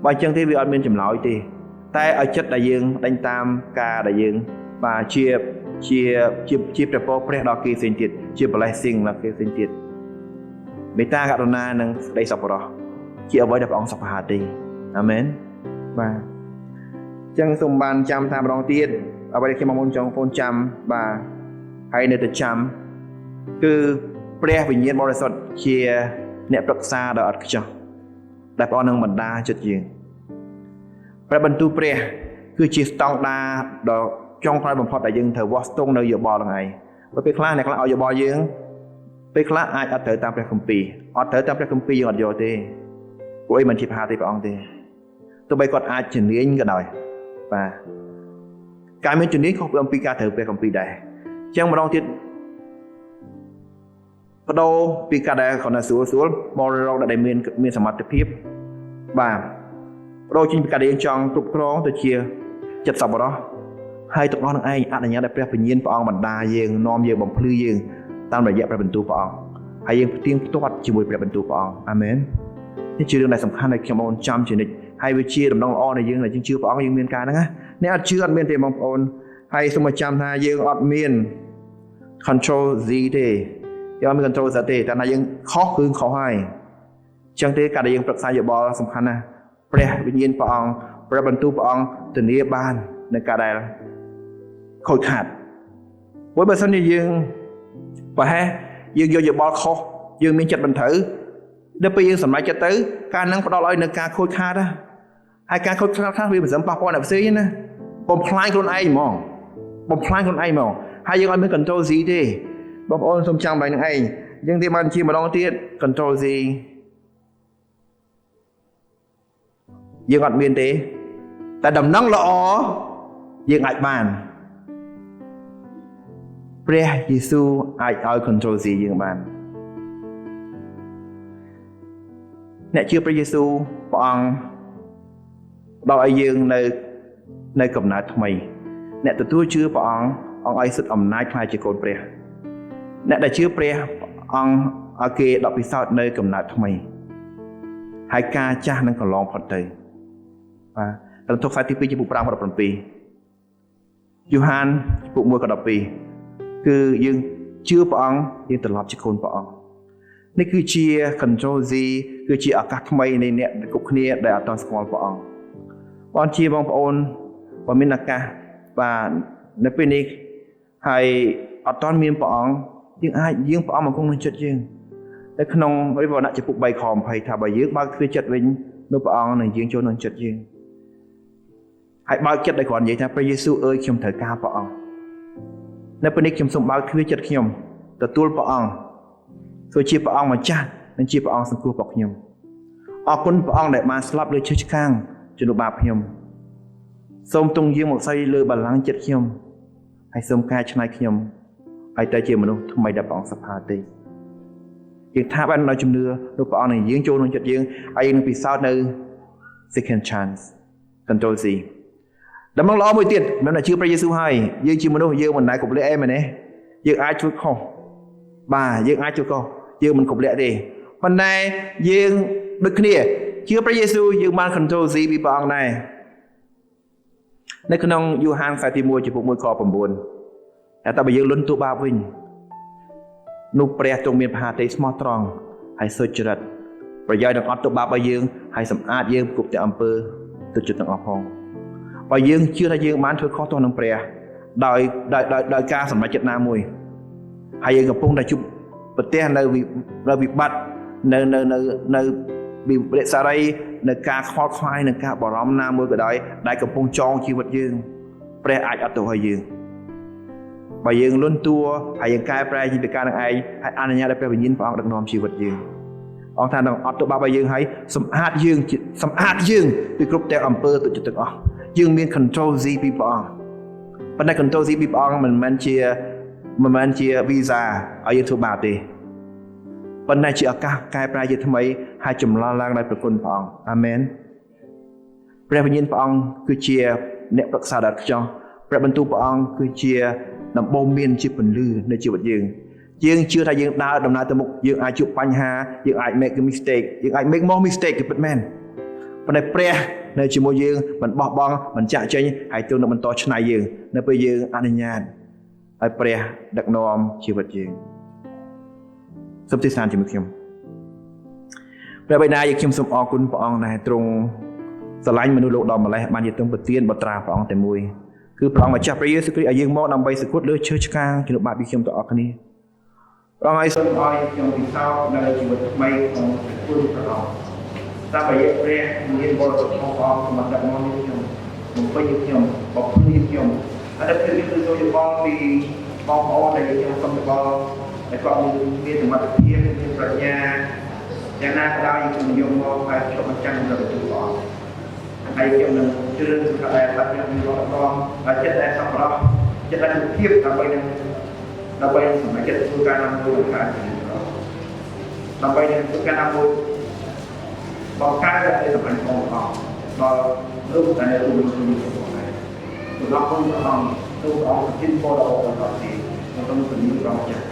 បើអញ្ចឹងទេវាអត់មានចម្លើយទេតែឲ្យចិត្តដែលយើងដេញតាមការដែលយើងបាទជាព្រះពរព្រះដល់គេផ្សេងទៀតជា blessing ដល់គេផ្សេងទៀតមេត្តាករុណានិងសេចក្តីសប្បុរសជាអ្វីដែលព្រះអង្គសប្បុរសទេអាមែនបាទអញ្ចឹងសូមបានចាំថាម្ដងទៀតអ្វីដែលខ្ញុំមកចង់បងប្អូនចាំបាទហើយនៅតែចាំគឺព្រះវិញ្ញាណបរិសុទ្ធជាអ្នកប្រឹក្សាដ៏ឥតខ្ចោះដែលព្រះអង្គនឹងបណ្ដាចិត្តយើងព្រះបន្ទូលព្រះគឺជាស្តង់ដារដ៏ចុងក្រោយបំផុតដែលយើងត្រូវវាស់ស្ទង់នៅយោបល់ហ្នឹងឯងបើពេលខ្លះអ្នកខ្លះឲ្យយោបល់យើងពេលខ្លះអាចអត់ត្រូវតាមព្រះគម្ពីរអត់ត្រូវតាមព្រះគម្ពីរយើងអត់យកទេព្រោះអីមិនជាផាទេព្រះអង្គទេទោះបីគាត់អាចជំនាញក៏ដោយបាទការមានជំនាញខុសពីអំពីការត្រូវព្រះគម្ពីរដែរអញ្ចឹងម្ដងទៀតបដូរពីការដែលគាត់នៅស្រួលមករកដែលមានសមត្ថភាពបាទបដូរចេញពីការដែលយើងចង់គ្រប់គ្រងទៅជាចិត្តសប្បុរសហើយទាំងអស់នឹងឯងអនុញ្ញាតឲ្យព្រះវិញ្ញាណព្រះអង្គបណ្ដាយើងនាំយើងបំភ្លឺយើងតាមរយៈព្រះបន្ទូលព្រះអង្គហើយយើងផ្ទៀងផ្ទាត់ជាមួយព្រះបន្ទូលព្រះអង្គអាមែននេះជារឿងដែលសំខាន់ដែលខ្ញុំបងចាំជានិច្ចហើយវាជាដំណឹងល្អនៃយើងដែលយើងជឿព្រះអង្គយើងមានការហ្នឹងណាអ្នកអត់ជឿអត់មានទេបងប្អូនហើយសូមចាំថាយើងអត់មាន control Z ទេយើងអត់មាន control Z ទេតែថាយើងខុសគឺខុសហើយអញ្ចឹងទេការដែលយើងប្រឹក្សាយោបល់សំខាន់ណាស់ព្រះវិញ្ញាណព្រះអង្គព្រះបន្ទូលព្រះអង្គធានាបាននៅការដែលខូចខាតព្រោះបើសិនជាយើងប្រហែលយើងយកយោបល់ខុសយើងមានចិត្តមិនត្រូវដល់ពេលយើងសម្រេចចិត្តទៅការនឹងផ្ដល់ឲ្យនៅការខូចខាតណាហើយការខូចខាតខ្លះវាមិនសឹមប៉ះពាល់អ្នកផ្សេងណាបំផ្លាញខ្លួនឯងហ្មងហើយយើងអត់មាន control Z ទេបងប្អូនសូមចាំបែរនឹងឯងយើងទីបានជាម្ដងទៀត control Z យើងអត់មានទេតែដំណឹងល្អយើងអាចបានព្រះយេស៊ូវអាចឲ្យ control Z យើងបានអ្នកជឿព្រះយេស៊ូវព្រះអង្គដល់ឲ្យយើងនៅកំណើតថ្មីអ្នកទទួលជឿព្រះអង្គឲ្យសិទ្ធិអំណាចខ្លាចជាកូនព្រះអ្នកដែលជឿព្រះអង្គឲ្យគេដកពិសោធន៍នៅកំណើតថ្មីហើយការចាស់នឹងកន្លងផុតទៅបាទត្រឹមទុកខ្សែទី2ចំពោះ5 17យូហានចំពោះ1 12គឺយើងជឿព្រះអង្គយើងត្រឡប់ជាកូនព្រះអង្គនេះគឺជា control Z គឺជាឱកាសថ្មីនៃអ្នកគ្រប់គ្នាដែលអត់ទាន់ស្គាល់ព្រះអង្គបងជាបងប្អូនបើមានឱកាសបាទនៅពេលនេះហើយអត់ទាន់មានព្រះអង្គយើងអាចយើងព្រះអង្គមកគង់ក្នុងចិត្តយើងនៅក្នុងវិវរណៈចំពោះ3 ខ 20ថាបើយើងបើកទ្វារចិត្តវិញនោះព្រះអង្គនឹងយើងចូលក្នុងចិត្តយើងហើយបើកចិត្តដោយគ្រាន់និយាយថាព្រះយេស៊ូវអើយខ្ញុំត្រូវការព្រះអង្គនៅពេលនេះខ្ញុំសូមបើកទ្វារចិត្តខ្ញុំទទួលព្រះអង្គ ធ្វើជាព្រះអង្គម្ចាស់និងជាព្រះអង្គសង្គ្រោះរបស់ខ្ញុំអរគុណព្រះអង្គដែលបានស្លាប់លើឈើឆ្កាងជំនួសបាបខ្ញុំសូមទង់យាងមកស្អីលើបល្ល័ង្កចិត្តខ្ញុំហើយសូមកែច្នៃខ្ញុំឲ្យទៅជាមនុស្សថ្មីដែលព្រះអង្គសភាទេយើងថាបាននៅជំនឿលោកព្រះអង្គនឹងយើងចូលក្នុងចិត្តយើងហើយយើងនឹងពិសោធន៍នៅ second chance control C ដំណឹងល្អមួយទៀតមិនថាជឿព្រះយេស៊ូវហើយយើងជាមនុស្សយើងមិនដែលគំលាក់អីមែនទេយើងអាចជួយខុសបាទយើងអាចជួយខុសយើងមិនគំលាក់ទេប៉ុន្តែយើងដូចគ្នាជឿព្រះយេស៊ូវយើងបាន control C ពីព្រះអង្គដែរនៅក្នុងយូហានខ្សែទី1ចំពោះ1ខ9តែបើយើងលន់ទូបាបវិញនោះព្រះទ្រង់មានមហាទេស្មោះត្រង់ហើយសុចរិតប្រយោជន៍នឹងអត់ទូបាបឲ្យយើងហើយសម្អាតយើងគ្រប់ទាំងអំពើទុច្ចរិតទាំងអស់ផងបើយើងជឿថាយើងបានធ្វើខុសទោសនឹងព្រះដោយការសម្រេចចិត្តណាមួយហើយយើងកំពុងតែជួបប្រទះនៅវិបត្តិនៅវិបត្តិសារីនៅការខ្វល់ខ្វាយនៅការបារម្ភណាមួយក៏ដោយដែលកំពុងចងជីវិតយើងព្រះអាចអត់ទោសឲ្យយើងបើយើងលន់តួហើយយើងកែប្រែជីវិតការនឹងឯងហើយអនុញ្ញាតឲ្យព្រះវិញ្ញាណព្រះអង្គដឹកនាំជីវិតយើងអង្គថានឹងអត់ទោសបាបឲ្យយើងហើយសម្អាតយើងពីគ្រប់ទាំងអំពើទុច្ចរិតទាំងអស់យើងមាន control Z ពីព្រះអង្គប៉ុន្តែ control Z ពីព្រះអង្គមិនមែនជា visa ឲ្យយើងធ្វើបាបទេប៉ុន្តែជាឱកាសកែប្រែជាថ្មីហើយចម្រើនឡើងដោយព្រះគុណព្រះអង្គអាមែនព្រះវិញ្ញាណព្រះអង្គគឺជាអ្នកប្រឹក្សាដល់ខ្ចោះព្រះបន្ទូលព្រះអង្គគឺជាដំបូងមានជាពន្លឺនៃជីវិតយើងជឿថាយើងដើរដំណើរទៅមុខយើងអាចជួបបញ្ហាយើងអាច make a mistake យើងអាច make more mistake គឺពិតមែនប៉ុន្តែព្រះនៅជាមួយយើងមិនបោះបង់មិនចាក់ចេញហើយទ្រង់នឹងបន្តឆ្នៃយើងនៅពេលយើងអនុញ្ញាតឲ្យព្រះដឹកនាំជីវិតយើងសូមទស្សនាជាមួយខ្ញុំព្រះបិតាយើងខ្ញុំសូមអរគុណព្រះអង្គដែលទ្រង់ស្រឡាញ់មនុស្សលោកដល់ម្លេះបានជាទ្រង់ប្រទានបុត្រាព្រះអង្គតែមួយគឺព្រះអង្គម្ចាស់ព្រះយេស៊ូវគ្រីស្ទឲ្យយើងមកដើម្បីសង្កត់លើឈើឆ្កាងជំនួសបាបពីខ្ញុំទាំងអស់គ្នាព្រះអង្គឲ្យសូមឲ្យខ្ញុំពិសោធន៍នៅជីវិតថ្មីក្នុងព្រះគុណព្រះអង្គតាមរយៈព្រះមានបរិសុទ្ធของព្រះអង្គសម្រាប់ដឹកនាំខ្ញុំបំពេញខ្ញុំបបភ្លឺខ្ញុំហើយដែលគឺសូមយល់ពីបងប្អូនដែលខ្ញុំសូមទៅដល់ដែលគាត់មានសមត្ថភាពមានប្រាជ្ញាយ៉ាងណាក៏ដោយខ្ញុំយកមកហើយឆ្លុះបញ្ចាំងនៅបន្ទូលព្រះអង្គហើយខ្ញុំនឹងជ្រើសរើសថាដែលខ្ញុំមានរកដំហើយចិត្តដែលសប្បុរសចិត្តដែលសុភាពដើម្បីសម្រេចចិត្តធ្វើការណាមួយក្នុងការជំនឿដើម្បីនឹងធ្វើការណាមួយបង្កើតឲ្យសម្រាប់បងប្អូនដល់រូបដែលរូបរបស់ខ្ញុំសម្រាប់បងប្អូនទូអង្គជិនពលរបស់របស់ទីក្នុងជំនឿរបស់ចាស់